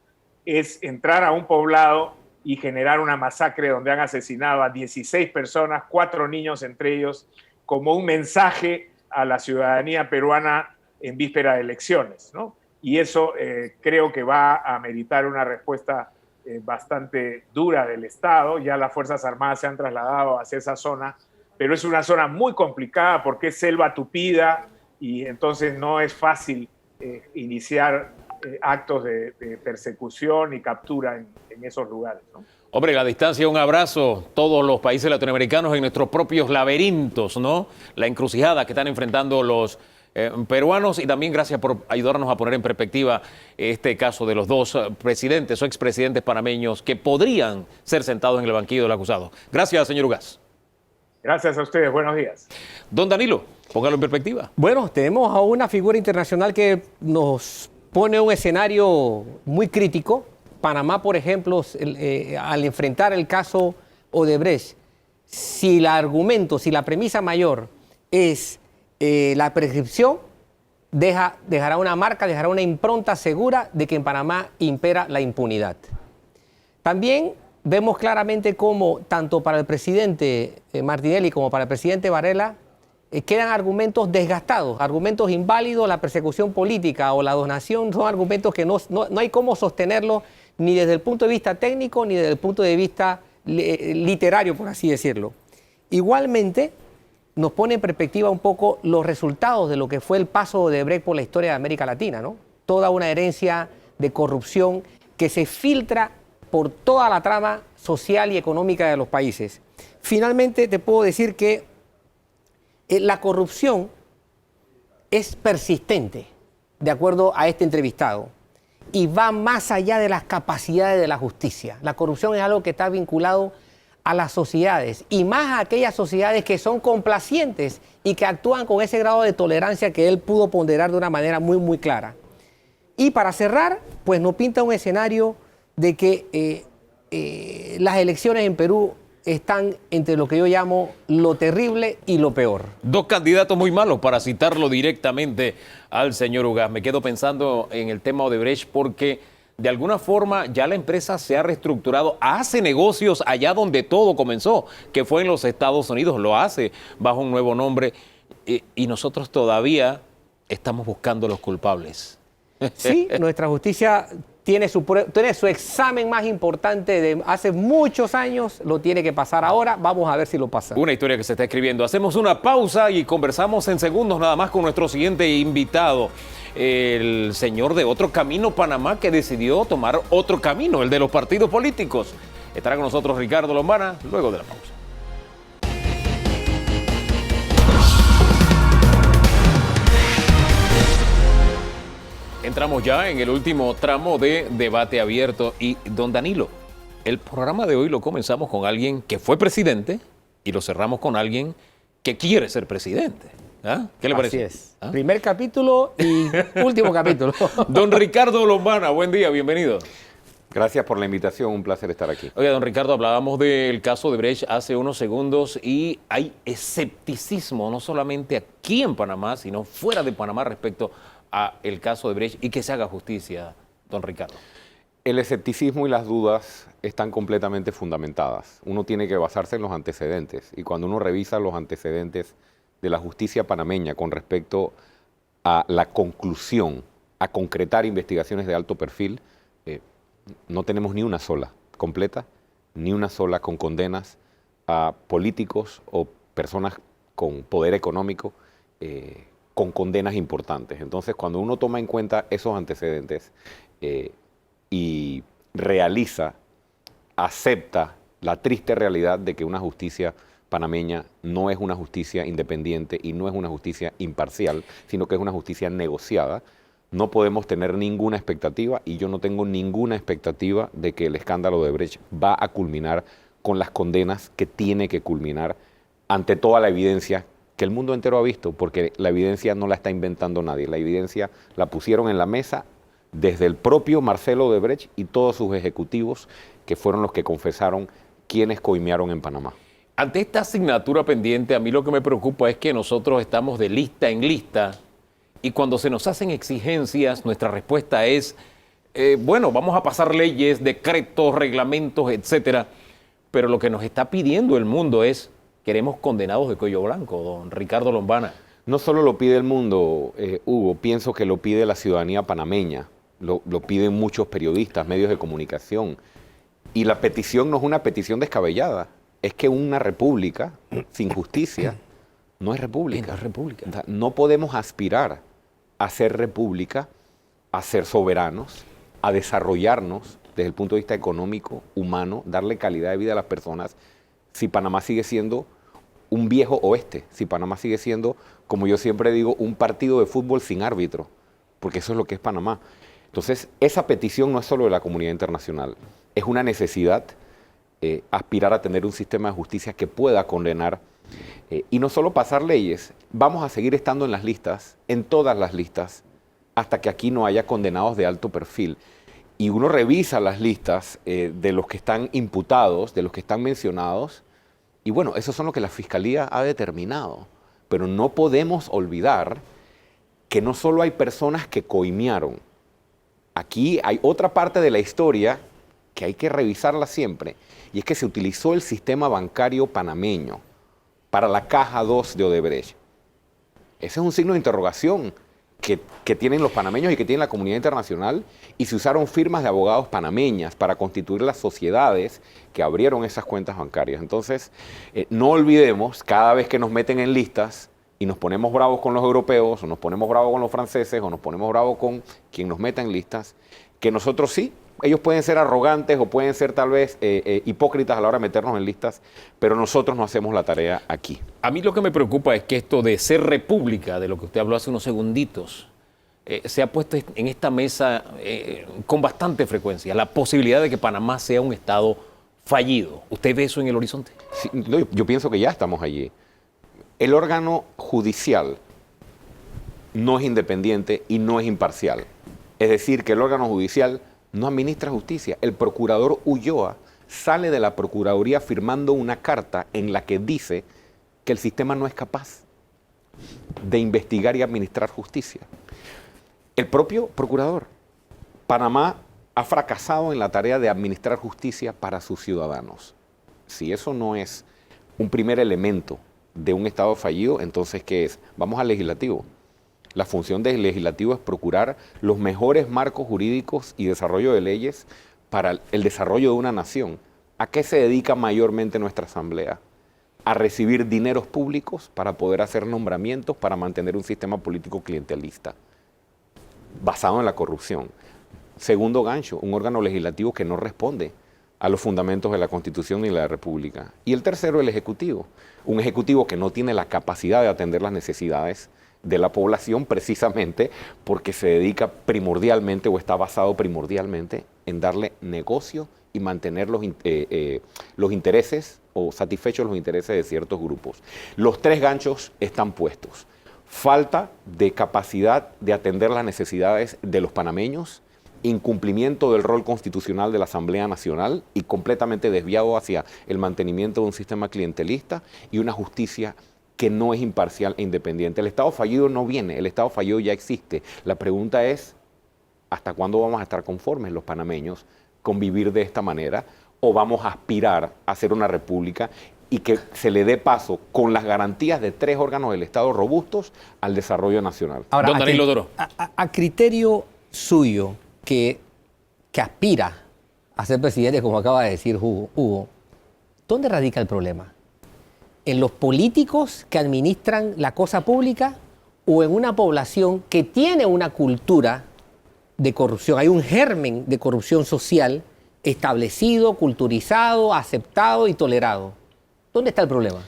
es entrar a un poblado y generar una masacre donde han asesinado a 16 personas, 4 niños entre ellos, como un mensaje a la ciudadanía peruana en víspera de elecciones, ¿no? Y eso creo que va a meritar una respuesta bastante dura del Estado. Ya las Fuerzas Armadas se han trasladado hacia esa zona, pero es una zona muy complicada porque es selva tupida y entonces no es fácil iniciar actos de persecución y captura en esos lugares, ¿no? Hombre, la distancia, un abrazo. Todos los países latinoamericanos en nuestros propios laberintos, ¿no? La encrucijada que están enfrentando los peruanos y también gracias por ayudarnos a poner en perspectiva este caso de los dos presidentes o expresidentes panameños que podrían ser sentados en el banquillo del acusado. Gracias, señor Ugaz. Gracias a ustedes. Buenos días. Don Danilo, póngalo en perspectiva. Bueno, tenemos a una figura internacional que nos pone un escenario muy crítico. Panamá, por ejemplo, al enfrentar el caso Odebrecht, si el argumento, si la premisa mayor es la prescripción, dejará una marca, dejará una impronta segura de que en Panamá impera la impunidad. También vemos claramente cómo tanto para el presidente Martinelli como para el presidente Varela quedan argumentos desgastados, argumentos inválidos. La persecución política o la donación son argumentos que no hay cómo sostenerlos ni desde el punto de vista técnico ni desde el punto de vista literario, por así decirlo. Igualmente, nos pone en perspectiva un poco los resultados de lo que fue el paso de Odebrecht por la historia de América Latina, ¿no? Toda una herencia de corrupción que se filtra por toda la trama social y económica de los países. Finalmente, te puedo decir que la corrupción es persistente, de acuerdo a este entrevistado, y va más allá de las capacidades de la justicia. La corrupción es algo que está vinculado a las sociedades, y más a aquellas sociedades que son complacientes y que actúan con ese grado de tolerancia que él pudo ponderar de una manera muy, muy clara. Y para cerrar, pues nos pinta un escenario de que las elecciones en Perú están entre lo que yo llamo lo terrible y lo peor. Dos candidatos muy malos, para citarlo directamente al señor Ugaz. Me quedo pensando en el tema Odebrecht porque de alguna forma ya la empresa se ha reestructurado, hace negocios allá donde todo comenzó, que fue en los Estados Unidos, lo hace bajo un nuevo nombre y nosotros todavía estamos buscando los culpables. Sí, nuestra justicia tiene su examen más importante de hace muchos años, lo tiene que pasar ahora, vamos a ver si lo pasa. Una historia que se está escribiendo. Hacemos una pausa y conversamos en segundos nada más con nuestro siguiente invitado, el señor de Otro Camino Panamá, que decidió tomar otro camino, el de los partidos políticos. Estará con nosotros Ricardo Lombana luego de la pausa. Entramos ya en el último tramo de Debate Abierto y don Danilo, el programa de hoy lo comenzamos con alguien que fue presidente y lo cerramos con alguien que quiere ser presidente. ¿Ah? ¿Qué le parece? Así es. ¿Ah? Primer capítulo y último capítulo. Don Ricardo Lombana, buen día, bienvenido. Gracias por la invitación, un placer estar aquí. Oiga, don Ricardo, hablábamos del caso de Odebrecht hace unos segundos y hay escepticismo, no solamente aquí en Panamá, sino fuera de Panamá respecto a el caso de Odebrecht y que se haga justicia, don Ricardo. El escepticismo y las dudas están completamente fundamentadas. Uno tiene que basarse en los antecedentes y cuando uno revisa los antecedentes de la justicia panameña con respecto a la conclusión, a concretar investigaciones de alto perfil, no tenemos ni una sola completa, ni una sola con condenas a políticos o personas con poder económico con condenas importantes. Entonces, cuando uno toma en cuenta esos antecedentes y realiza, acepta la triste realidad de que una justicia panameña no es una justicia independiente y no es una justicia imparcial, sino que es una justicia negociada, no podemos tener ninguna expectativa, y yo no tengo ninguna expectativa de que el escándalo de Brecht va a culminar con las condenas que tiene que culminar ante toda la evidencia que el mundo entero ha visto, porque la evidencia no la está inventando nadie, la evidencia la pusieron en la mesa desde el propio Marcelo Odebrecht y todos sus ejecutivos, que fueron los que confesaron quienes coimearon en Panamá. Ante esta asignatura pendiente, a mí lo que me preocupa es que nosotros estamos de lista en lista y cuando se nos hacen exigencias, nuestra respuesta es, bueno, vamos a pasar leyes, decretos, reglamentos, etcétera, pero lo que nos está pidiendo el mundo es, queremos condenados de cuello blanco, don Ricardo Lombana. No solo lo pide el mundo, Hugo, pienso que lo pide la ciudadanía panameña, lo piden muchos periodistas, medios de comunicación, y la petición no es una petición descabellada, es que una república sin justicia no es república. No es república. No podemos aspirar a ser república, a ser soberanos, a desarrollarnos desde el punto de vista económico, humano, darle calidad de vida a las personas, si Panamá sigue siendo un viejo oeste, si Panamá sigue siendo, como yo siempre digo, un partido de fútbol sin árbitro, porque eso es lo que es Panamá. Entonces, esa petición no es solo de la comunidad internacional, es una necesidad aspirar a tener un sistema de justicia que pueda condenar y no solo pasar leyes, vamos a seguir estando en las listas, en todas las listas, hasta que aquí no haya condenados de alto perfil. Y uno revisa las listas de los que están imputados, de los que están mencionados, y bueno, esos son lo que la Fiscalía ha determinado. Pero no podemos olvidar que no solo hay personas que coimearon, aquí hay otra parte de la historia que hay que revisarla siempre, y es que se utilizó el sistema bancario panameño para la caja 2 de Odebrecht. Ese es un signo de interrogación que tienen los panameños y que tiene la comunidad internacional, y se usaron firmas de abogados panameñas para constituir las sociedades que abrieron esas cuentas bancarias. Entonces, no olvidemos, cada vez que nos meten en listas y nos ponemos bravos con los europeos, o nos ponemos bravos con los franceses, o nos ponemos bravos con quien nos meta en listas, que nosotros sí, ellos pueden ser arrogantes o pueden ser tal vez hipócritas a la hora de meternos en listas, pero nosotros no hacemos la tarea aquí. A mí lo que me preocupa es que esto de ser república, de lo que usted habló hace unos segunditos, se ha puesto en esta mesa con bastante frecuencia, la posibilidad de que Panamá sea un estado fallido. ¿Usted ve eso en el horizonte? Sí, no, yo pienso que ya estamos allí. El órgano judicial no es independiente y no es imparcial. Es decir, que el órgano judicial no administra justicia. El procurador Ulloa sale de la Procuraduría firmando una carta en la que dice que el sistema no es capaz de investigar y administrar justicia. El propio procurador. Panamá ha fracasado en la tarea de administrar justicia para sus ciudadanos. Si eso no es un primer elemento de un Estado fallido, entonces, ¿qué es? Vamos al legislativo. La función del legislativo es procurar los mejores marcos jurídicos y desarrollo de leyes para el desarrollo de una nación. ¿A qué se dedica mayormente nuestra Asamblea? A recibir dineros públicos para poder hacer nombramientos para mantener un sistema político clientelista basado en la corrupción. Segundo gancho, un órgano legislativo que no responde a los fundamentos de la Constitución ni de la República. Y el tercero, el Ejecutivo. Un Ejecutivo que no tiene la capacidad de atender las necesidades de la población, precisamente porque se dedica primordialmente o está basado primordialmente en darle negocio y mantener los intereses o satisfechos los intereses de ciertos grupos. Los tres ganchos están puestos. Falta de capacidad de atender las necesidades de los panameños, incumplimiento del rol constitucional de la Asamblea Nacional y completamente desviado hacia el mantenimiento de un sistema clientelista y una justicia que no es imparcial e independiente. El Estado fallido no viene, el Estado fallido ya existe. La pregunta es, ¿hasta cuándo vamos a estar conformes los panameños con vivir de esta manera? ¿O vamos a aspirar a ser una república y que se le dé paso con las garantías de tres órganos del Estado robustos al desarrollo nacional? Ahora, Don Danilo Doro. a criterio suyo, que aspira a ser presidente, como acaba de decir Hugo, ¿dónde radica el problema? ¿En los políticos que administran la cosa pública o en una población que tiene una cultura de corrupción. Hay un germen de corrupción social establecido, culturizado, aceptado y tolerado. ¿Dónde está el problema?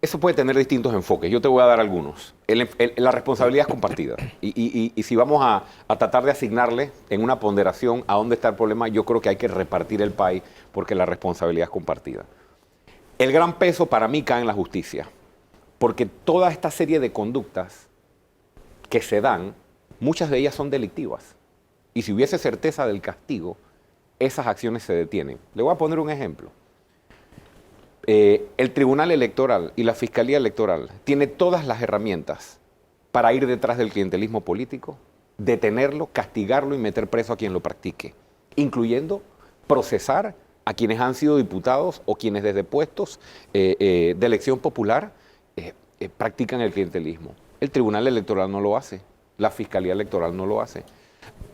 Eso puede tener distintos enfoques. Yo te voy a dar algunos. La responsabilidad es compartida. Y si vamos a tratar de asignarle en una ponderación a dónde está el problema, yo creo que hay que repartir el país porque la responsabilidad es compartida. El gran peso para mí cae en la justicia, porque toda esta serie de conductas que se dan, muchas de ellas son delictivas. Y si hubiese certeza del castigo, esas acciones se detienen. Le voy a poner un ejemplo. El Tribunal Electoral y la Fiscalía Electoral tiene todas las herramientas para ir detrás del clientelismo político, detenerlo, castigarlo y meter preso a quien lo practique, incluyendo procesar a quienes han sido diputados o quienes desde puestos de elección popular practican el clientelismo. El Tribunal Electoral no lo hace, la Fiscalía Electoral no lo hace.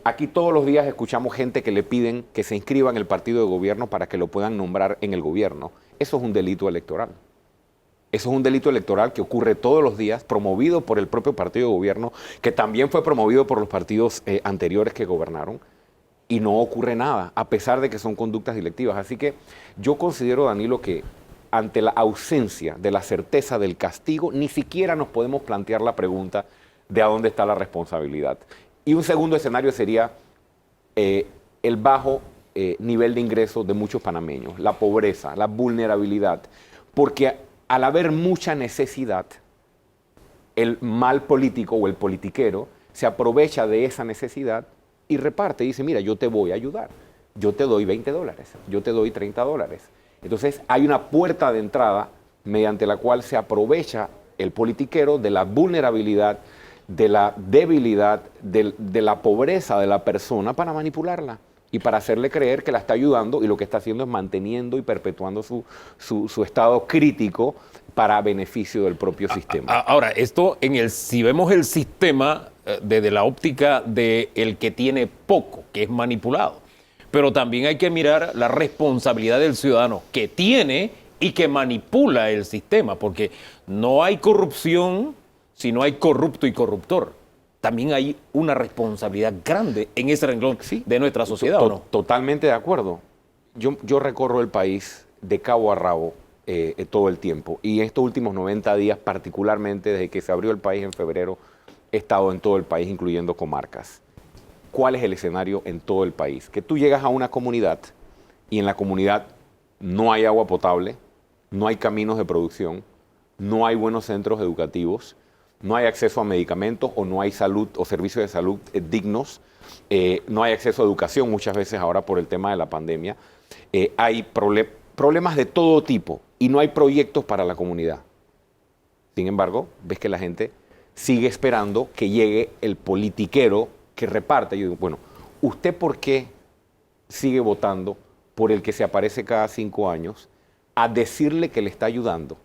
Aquí todos los días escuchamos gente que le piden que se inscriba en el partido de gobierno para que lo puedan nombrar en el gobierno. Eso es un delito electoral. Eso es un delito electoral que ocurre todos los días, promovido por el propio partido de gobierno, que también fue promovido por los partidos anteriores que gobernaron, y no ocurre nada, a pesar de que son conductas delictivas. Así que yo considero, Danilo, que ante la ausencia de la certeza del castigo, ni siquiera nos podemos plantear la pregunta de a dónde está la responsabilidad. Y un segundo escenario sería el bajo nivel de ingreso de muchos panameños, la pobreza, la vulnerabilidad, porque al haber mucha necesidad, el mal político o el politiquero se aprovecha de esa necesidad y reparte, y dice, mira, yo te voy a ayudar, yo te doy $20, yo te doy $30. Entonces hay una puerta de entrada mediante la cual se aprovecha el politiquero de la vulnerabilidad, de la debilidad, de la pobreza de la persona para manipularla y para hacerle creer que la está ayudando, y lo que está haciendo es manteniendo y perpetuando su estado crítico para beneficio del propio sistema. Ahora, esto si vemos el sistema desde la óptica del que tiene poco, que es manipulado, pero también hay que mirar la responsabilidad del ciudadano que tiene y que manipula el sistema, porque no hay corrupción si no hay corrupto y corruptor. También hay una responsabilidad grande en ese renglón de nuestra sociedad, ¿o no? Totalmente de acuerdo. Yo recorro el país de cabo a rabo todo el tiempo, y en estos últimos 90 días, particularmente desde que se abrió el país en febrero, he estado en todo el país, incluyendo comarcas. ¿Cuál es el escenario en todo el país? Que tú llegas a una comunidad y en la comunidad no hay agua potable, no hay caminos de producción, no hay buenos centros educativos, no hay acceso a medicamentos o no hay salud o servicios de salud dignos, no hay acceso a educación muchas veces ahora por el tema de la pandemia, hay problemas de todo tipo y no hay proyectos para la comunidad. Sin embargo, ves que la gente sigue esperando que llegue el politiquero que reparte. Yo digo, bueno, ¿usted por qué sigue votando por el que se aparece cada 5 años a decirle que le está ayudando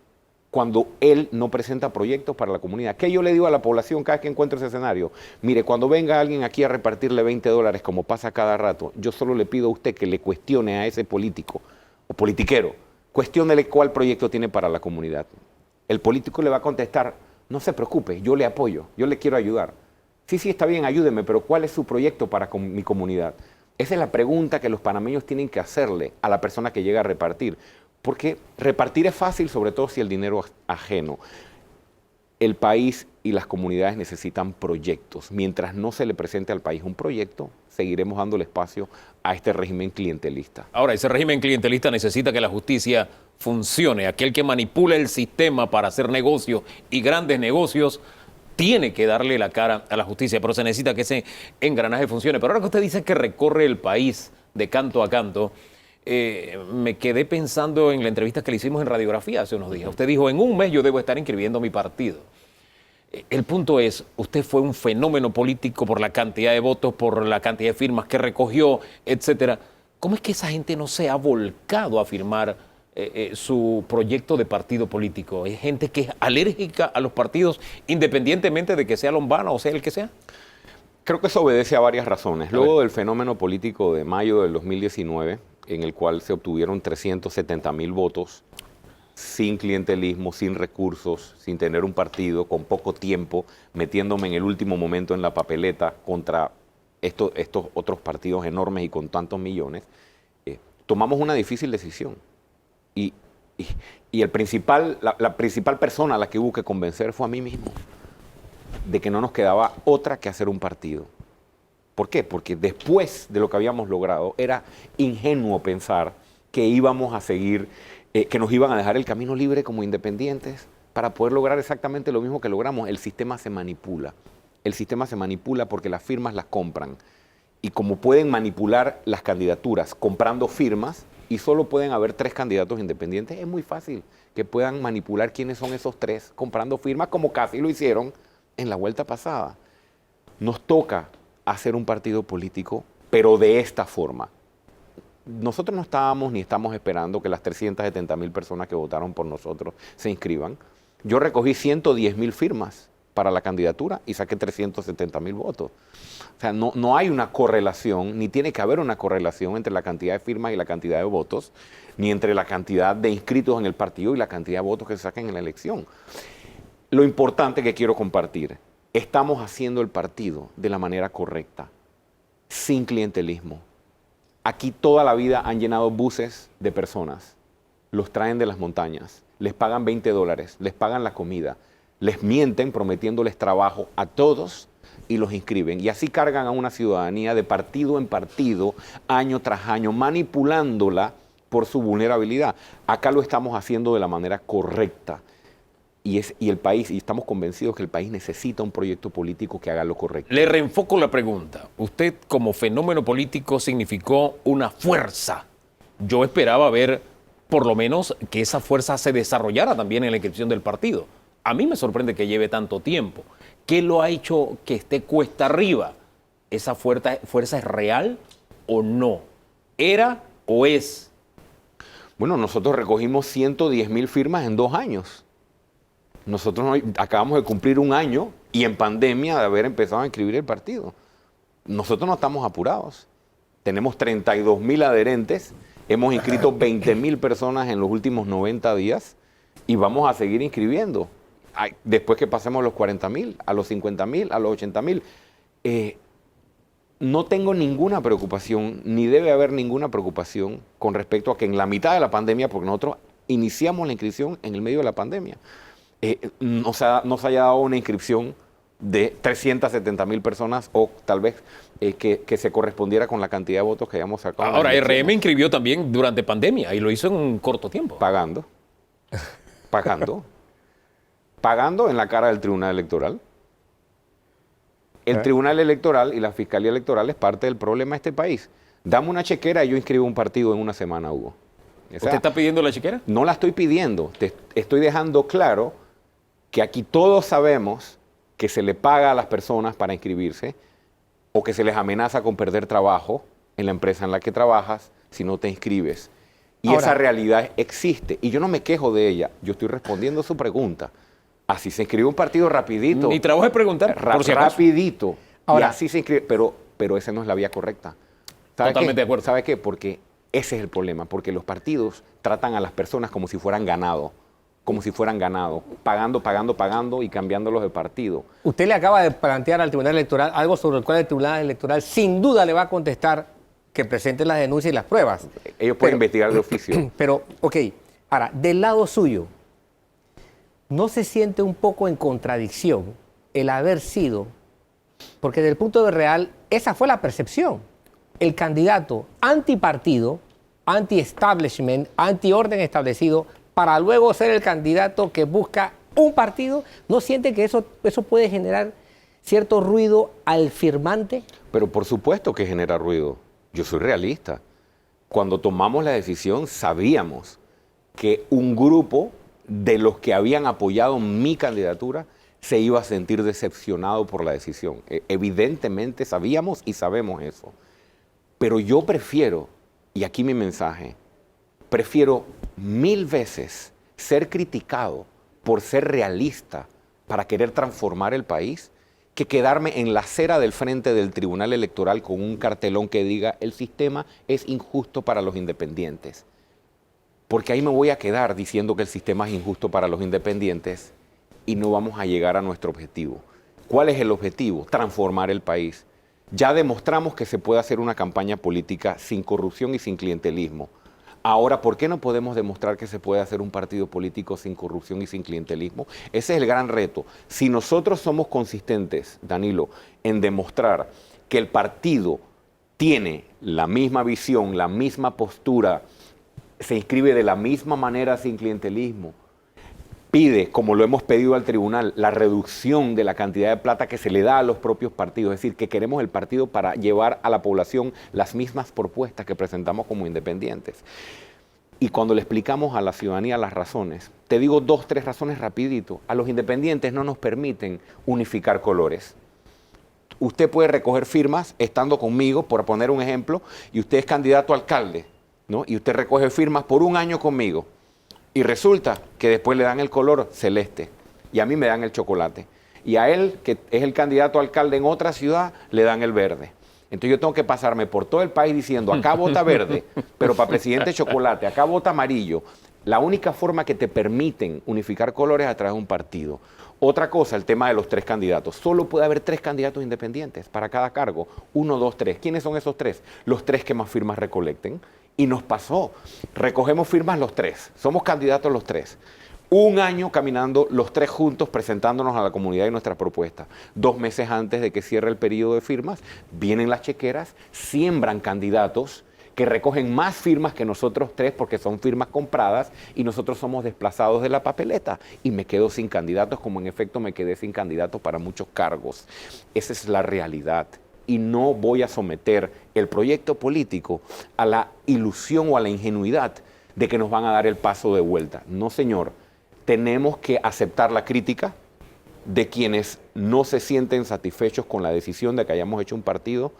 cuando él no presenta proyectos para la comunidad? ¿Qué yo le digo a la población cada vez que encuentro ese escenario? Mire, cuando venga alguien aquí a repartirle $20, como pasa cada rato, yo solo le pido a usted que le cuestione a ese político o politiquero, cuestiónele cuál proyecto tiene para la comunidad. El político le va a contestar, no se preocupe, yo le apoyo, yo le quiero ayudar. Sí, está bien, ayúdeme, pero ¿cuál es su proyecto para mi comunidad? Esa es la pregunta que los panameños tienen que hacerle a la persona que llega a repartir. Porque repartir es fácil, sobre todo si el dinero es ajeno. El país y las comunidades necesitan proyectos. Mientras no se le presente al país un proyecto, seguiremos dándole espacio a este régimen clientelista. Ahora, ese régimen clientelista necesita que la justicia funcione. Aquel que manipula el sistema para hacer negocios y grandes negocios tiene que darle la cara a la justicia, pero se necesita que ese engranaje funcione. Pero ahora que usted dice que recorre el país de canto a canto, me quedé pensando en la entrevista que le hicimos en Radiografía hace unos días. Usted dijo, en un mes yo debo estar inscribiendo mi partido. El punto es, usted fue un fenómeno político por la cantidad de votos, por la cantidad de firmas que recogió, etcétera. ¿Cómo es que esa gente no se ha volcado a firmar su proyecto de partido político? ¿Es gente que es alérgica a los partidos, independientemente de que sea Lombana o sea el que sea? Creo que eso obedece a varias razones. Luego del fenómeno político de mayo del 2019, en el cual se obtuvieron 370,000 votos, sin clientelismo, sin recursos, sin tener un partido, con poco tiempo, metiéndome en el último momento en la papeleta contra estos otros partidos enormes y con tantos millones, tomamos una difícil decisión. Y la principal persona a la que hubo que convencer fue a mí mismo, de que no nos quedaba otra que hacer un partido. ¿Por qué? Porque después de lo que habíamos logrado, era ingenuo pensar que íbamos a seguir, que nos iban a dejar el camino libre como independientes para poder lograr exactamente lo mismo que logramos. El sistema se manipula. El sistema se manipula porque las firmas las compran. Y como pueden manipular las candidaturas comprando firmas, y solo pueden haber 3 candidatos independientes, es muy fácil que puedan manipular quiénes son esos 3 comprando firmas, como casi lo hicieron en la vuelta pasada. Nos toca hacer un partido político, pero de esta forma. Nosotros no estábamos ni estamos esperando que las 370.000 personas que votaron por nosotros se inscriban. Yo recogí 110.000 firmas para la candidatura y saqué 370.000 votos. O sea, no hay una correlación, ni tiene que haber una correlación entre la cantidad de firmas y la cantidad de votos, ni entre la cantidad de inscritos en el partido y la cantidad de votos que se saquen en la elección. Lo importante que quiero compartir, estamos haciendo el partido de la manera correcta, sin clientelismo. Aquí toda la vida han llenado buses de personas, los traen de las montañas, les pagan $20, les pagan la comida, les mienten prometiéndoles trabajo a todos y los inscriben. Y así cargan a una ciudadanía de partido en partido, año tras año, manipulándola por su vulnerabilidad. Acá lo estamos haciendo de la manera correcta. Y el país, y estamos convencidos que el país necesita un proyecto político que haga lo correcto. Le reenfoco la pregunta. Usted como fenómeno político significó una fuerza. Yo esperaba ver por lo menos que esa fuerza se desarrollara también en la inscripción del partido. A mí me sorprende que lleve tanto tiempo. ¿Qué lo ha hecho que esté cuesta arriba? ¿Esa fuerza es real o no? ¿Era o es? Bueno, nosotros recogimos 110.000 firmas en 2 años. Nosotros acabamos de cumplir 1 año y en pandemia de haber empezado a inscribir el partido. Nosotros no estamos apurados. Tenemos 32.000 adherentes, hemos inscrito 20.000 personas en los últimos 90 días y vamos a seguir inscribiendo. Después que pasemos a los 40.000, a los 50.000, a los 80.000. No tengo ninguna preocupación, ni debe haber ninguna preocupación con respecto a que en la mitad de la pandemia, porque nosotros iniciamos la inscripción en el medio de la pandemia, nos haya dado una inscripción de 370.000 personas o tal vez que se correspondiera con la cantidad de votos que hayamos sacado. Ahora, RM inscribió también durante pandemia y lo hizo en un corto tiempo. Pagando en la cara del Tribunal Electoral. El Tribunal Electoral y la Fiscalía Electoral es parte del problema de este país. Dame una chequera y yo inscribo un partido en 1 semana, Hugo. ¿Usted está pidiendo la chequera? No la estoy pidiendo. Te estoy dejando claro que aquí todos sabemos que se le paga a las personas para inscribirse o que se les amenaza con perder trabajo en la empresa en la que trabajas si no te inscribes. Y esa realidad existe. Y yo no me quejo de ella. Yo estoy respondiendo a su pregunta. Así se inscribe un partido rapidito. Mi trabajo es preguntar, por si acaso. Rapidito. Ahora, y así se inscribe. Pero esa no es la vía correcta. Totalmente de acuerdo. ¿Sabe qué? Porque ese es el problema. Porque los partidos tratan a las personas como si fueran ganado. Como si fueran ganado. Pagando y cambiándolos de partido. Usted le acaba de plantear al Tribunal Electoral algo sobre el cual el Tribunal Electoral sin duda le va a contestar que presente las denuncias y las pruebas. Ellos pueden investigar de oficio. Pero, ok, ahora, del lado suyo, ¿no se siente un poco en contradicción el haber sido, porque desde el punto de real, esa fue la percepción, el candidato antipartido, anti-establishment, anti-orden establecido, para luego ser el candidato que busca un partido? ¿No siente que eso puede generar cierto ruido al firmante? Pero por supuesto que genera ruido. Yo soy realista. Cuando tomamos la decisión sabíamos que un grupo de los que habían apoyado mi candidatura se iba a sentir decepcionado por la decisión. Evidentemente sabíamos y sabemos eso. Pero yo prefiero, y aquí mi mensaje, prefiero 1000 veces ser criticado por ser realista para querer transformar el país que quedarme en la acera del frente del Tribunal Electoral con un cartelón que diga el sistema es injusto para los independientes. porque ahí me voy a quedar diciendo que el sistema es injusto para los independientes y no vamos a llegar a nuestro objetivo. ¿Cuál es el objetivo? Transformar el país. Ya demostramos que se puede hacer una campaña política sin corrupción y sin clientelismo. Ahora, ¿por qué no podemos demostrar que se puede hacer un partido político sin corrupción y sin clientelismo? Ese es el gran reto. Si nosotros somos consistentes, Danilo, en demostrar que el partido tiene la misma visión, la misma postura, se inscribe de la misma manera sin clientelismo, pide, como lo hemos pedido al tribunal, la reducción de la cantidad de plata que se le da a los propios partidos, es decir, que queremos el partido para llevar a la población las mismas propuestas que presentamos como independientes. Y cuando le explicamos a la ciudadanía las razones, te digo 2, 3 razones rapidito, a los independientes no nos permiten unificar colores. Usted puede recoger firmas estando conmigo, por poner un ejemplo, y usted es candidato a alcalde, ¿no? Y usted recoge firmas por un año conmigo. Y resulta que después le dan el color celeste y a mí me dan el chocolate. Y a él, que es el candidato a alcalde en otra ciudad, le dan el verde. Entonces yo tengo que pasarme por todo el país diciendo, acá vota verde, pero para presidente chocolate, acá vota amarillo. La única forma que te permiten unificar colores es a través de un partido. Otra cosa, el tema de los 3 candidatos. Solo puede haber 3 candidatos independientes para cada cargo. 1, 2, 3. ¿Quiénes son esos 3? Los 3 que más firmas recolecten. Y nos pasó. Recogemos firmas los 3. Somos candidatos los 3. Un año caminando los 3 juntos presentándonos a la comunidad y nuestra propuesta. 2 meses antes de que cierre el periodo de firmas, vienen las chequeras, siembran candidatos que recogen más firmas que nosotros 3 porque son firmas compradas y nosotros somos desplazados de la papeleta y me quedo sin candidatos, como en efecto me quedé sin candidatos para muchos cargos. Esa es la realidad. Y no voy a someter el proyecto político a la ilusión o a la ingenuidad de que nos van a dar el paso de vuelta. No, señor. Tenemos que aceptar la crítica de quienes no se sienten satisfechos con la decisión de que hayamos hecho un partido,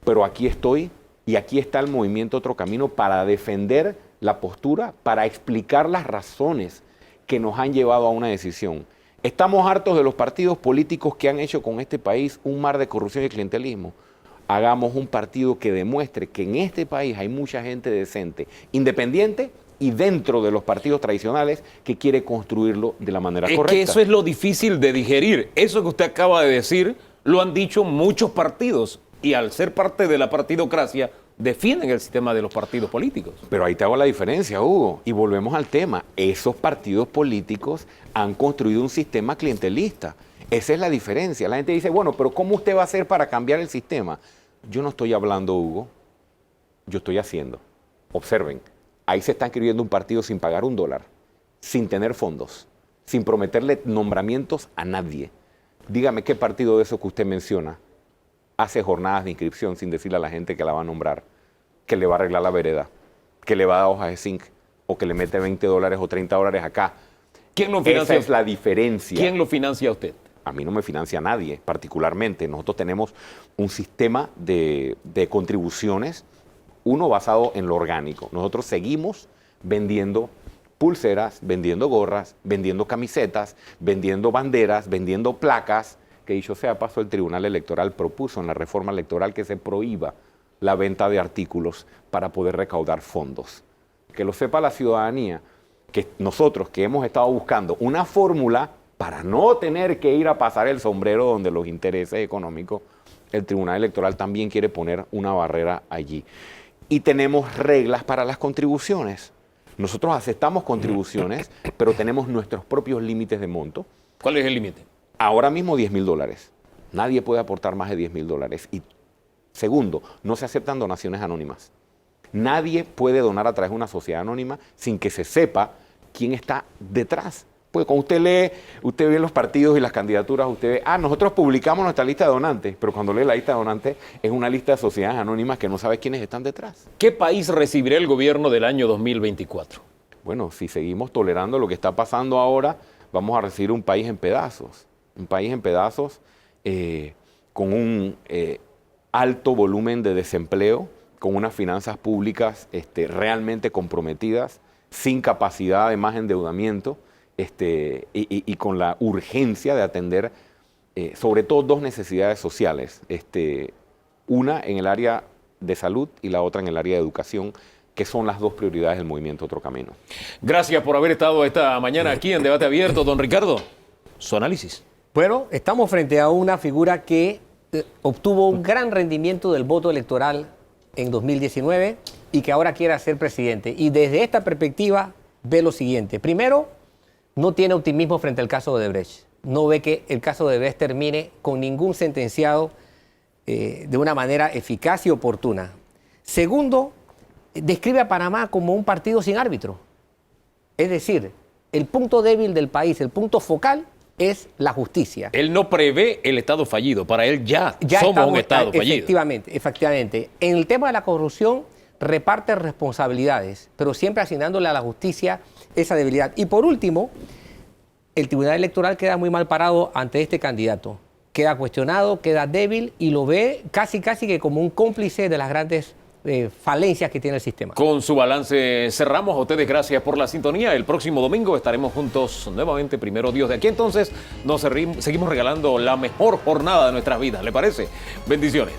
pero aquí estoy y aquí está el movimiento Otro Camino para defender la postura, para explicar las razones que nos han llevado a una decisión. Estamos hartos de los partidos políticos que han hecho con este país un mar de corrupción y clientelismo. Hagamos un partido que demuestre que en este país hay mucha gente decente, independiente y dentro de los partidos tradicionales que quiere construirlo de la manera correcta. Es que eso es lo difícil de digerir. Eso que usted acaba de decir lo han dicho muchos partidos y al ser parte de la partidocracia defienden el sistema de los partidos políticos. Pero ahí te hago la diferencia, Hugo, y volvemos al tema. Esos partidos políticos han construido un sistema clientelista. Esa es la diferencia. La gente dice, bueno, pero ¿cómo usted va a hacer para cambiar el sistema? Yo no estoy hablando, Hugo, yo estoy haciendo. Observen, ahí se está inscribiendo un partido sin pagar $1, sin tener fondos, sin prometerle nombramientos a nadie. Dígame qué partido de esos que usted menciona hace jornadas de inscripción sin decirle a la gente que la va a nombrar, que le va a arreglar la vereda, que le va a dar hojas de zinc o que le mete $20 o $30 acá. ¿Quién lo financia? Esa es la diferencia. ¿Quién lo financia a usted? A mí no me financia nadie, particularmente. Nosotros tenemos un sistema de contribuciones, uno basado en lo orgánico. Nosotros seguimos vendiendo pulseras, vendiendo gorras, vendiendo camisetas, vendiendo banderas, vendiendo placas, que dicho sea paso, el Tribunal Electoral propuso en la reforma electoral que se prohíba la venta de artículos para poder recaudar fondos. Que lo sepa la ciudadanía, que nosotros que hemos estado buscando una fórmula para no tener que ir a pasar el sombrero donde los intereses económicos, el Tribunal Electoral también quiere poner una barrera allí. Y tenemos reglas para las contribuciones. Nosotros aceptamos contribuciones, pero tenemos nuestros propios límites de monto. ¿Cuál es el límite? Ahora mismo $10.000. Nadie puede aportar más de $10.000. Y segundo, no se aceptan donaciones anónimas. Nadie puede donar a través de una sociedad anónima sin que se sepa quién está detrás. Pues cuando usted lee, usted ve los partidos y las candidaturas, usted ve, nosotros publicamos nuestra lista de donantes, pero cuando lee la lista de donantes es una lista de sociedades anónimas que no sabe quiénes están detrás. ¿Qué país recibirá el gobierno del año 2024? Bueno, si seguimos tolerando lo que está pasando ahora, vamos a recibir un país en pedazos. Un país en pedazos con un alto volumen de desempleo, con unas finanzas públicas realmente comprometidas, sin capacidad de más endeudamiento y con la urgencia de atender sobre todo 2 necesidades sociales, una en el área de salud y la otra en el área de educación, que son las dos prioridades del movimiento Otro Camino. Gracias por haber estado esta mañana aquí en Debate Abierto, don Ricardo. Su análisis. Bueno, estamos frente a una figura que obtuvo un gran rendimiento del voto electoral en 2019 y que ahora quiere ser presidente. Y desde esta perspectiva ve lo siguiente. Primero, no tiene optimismo frente al caso de Odebrecht. No ve que el caso de Odebrecht termine con ningún sentenciado de una manera eficaz y oportuna. Segundo, describe a Panamá como un partido sin árbitro. Es decir, el punto débil del país, el punto focal, es la justicia. Él no prevé el Estado fallido. Para él ya somos un Estado fallido. Efectivamente. En el tema de la corrupción, reparte responsabilidades, pero siempre asignándole a la justicia esa debilidad. Y por último, el Tribunal Electoral queda muy mal parado ante este candidato. Queda cuestionado, queda débil y lo ve casi que como un cómplice de las grandes falencias que tiene el sistema. Con su balance cerramos. A ustedes gracias por la sintonía. El próximo domingo estaremos juntos nuevamente, primero Dios. De aquí entonces nos seguimos regalando la mejor jornada de nuestras vidas. ¿Le parece? Bendiciones.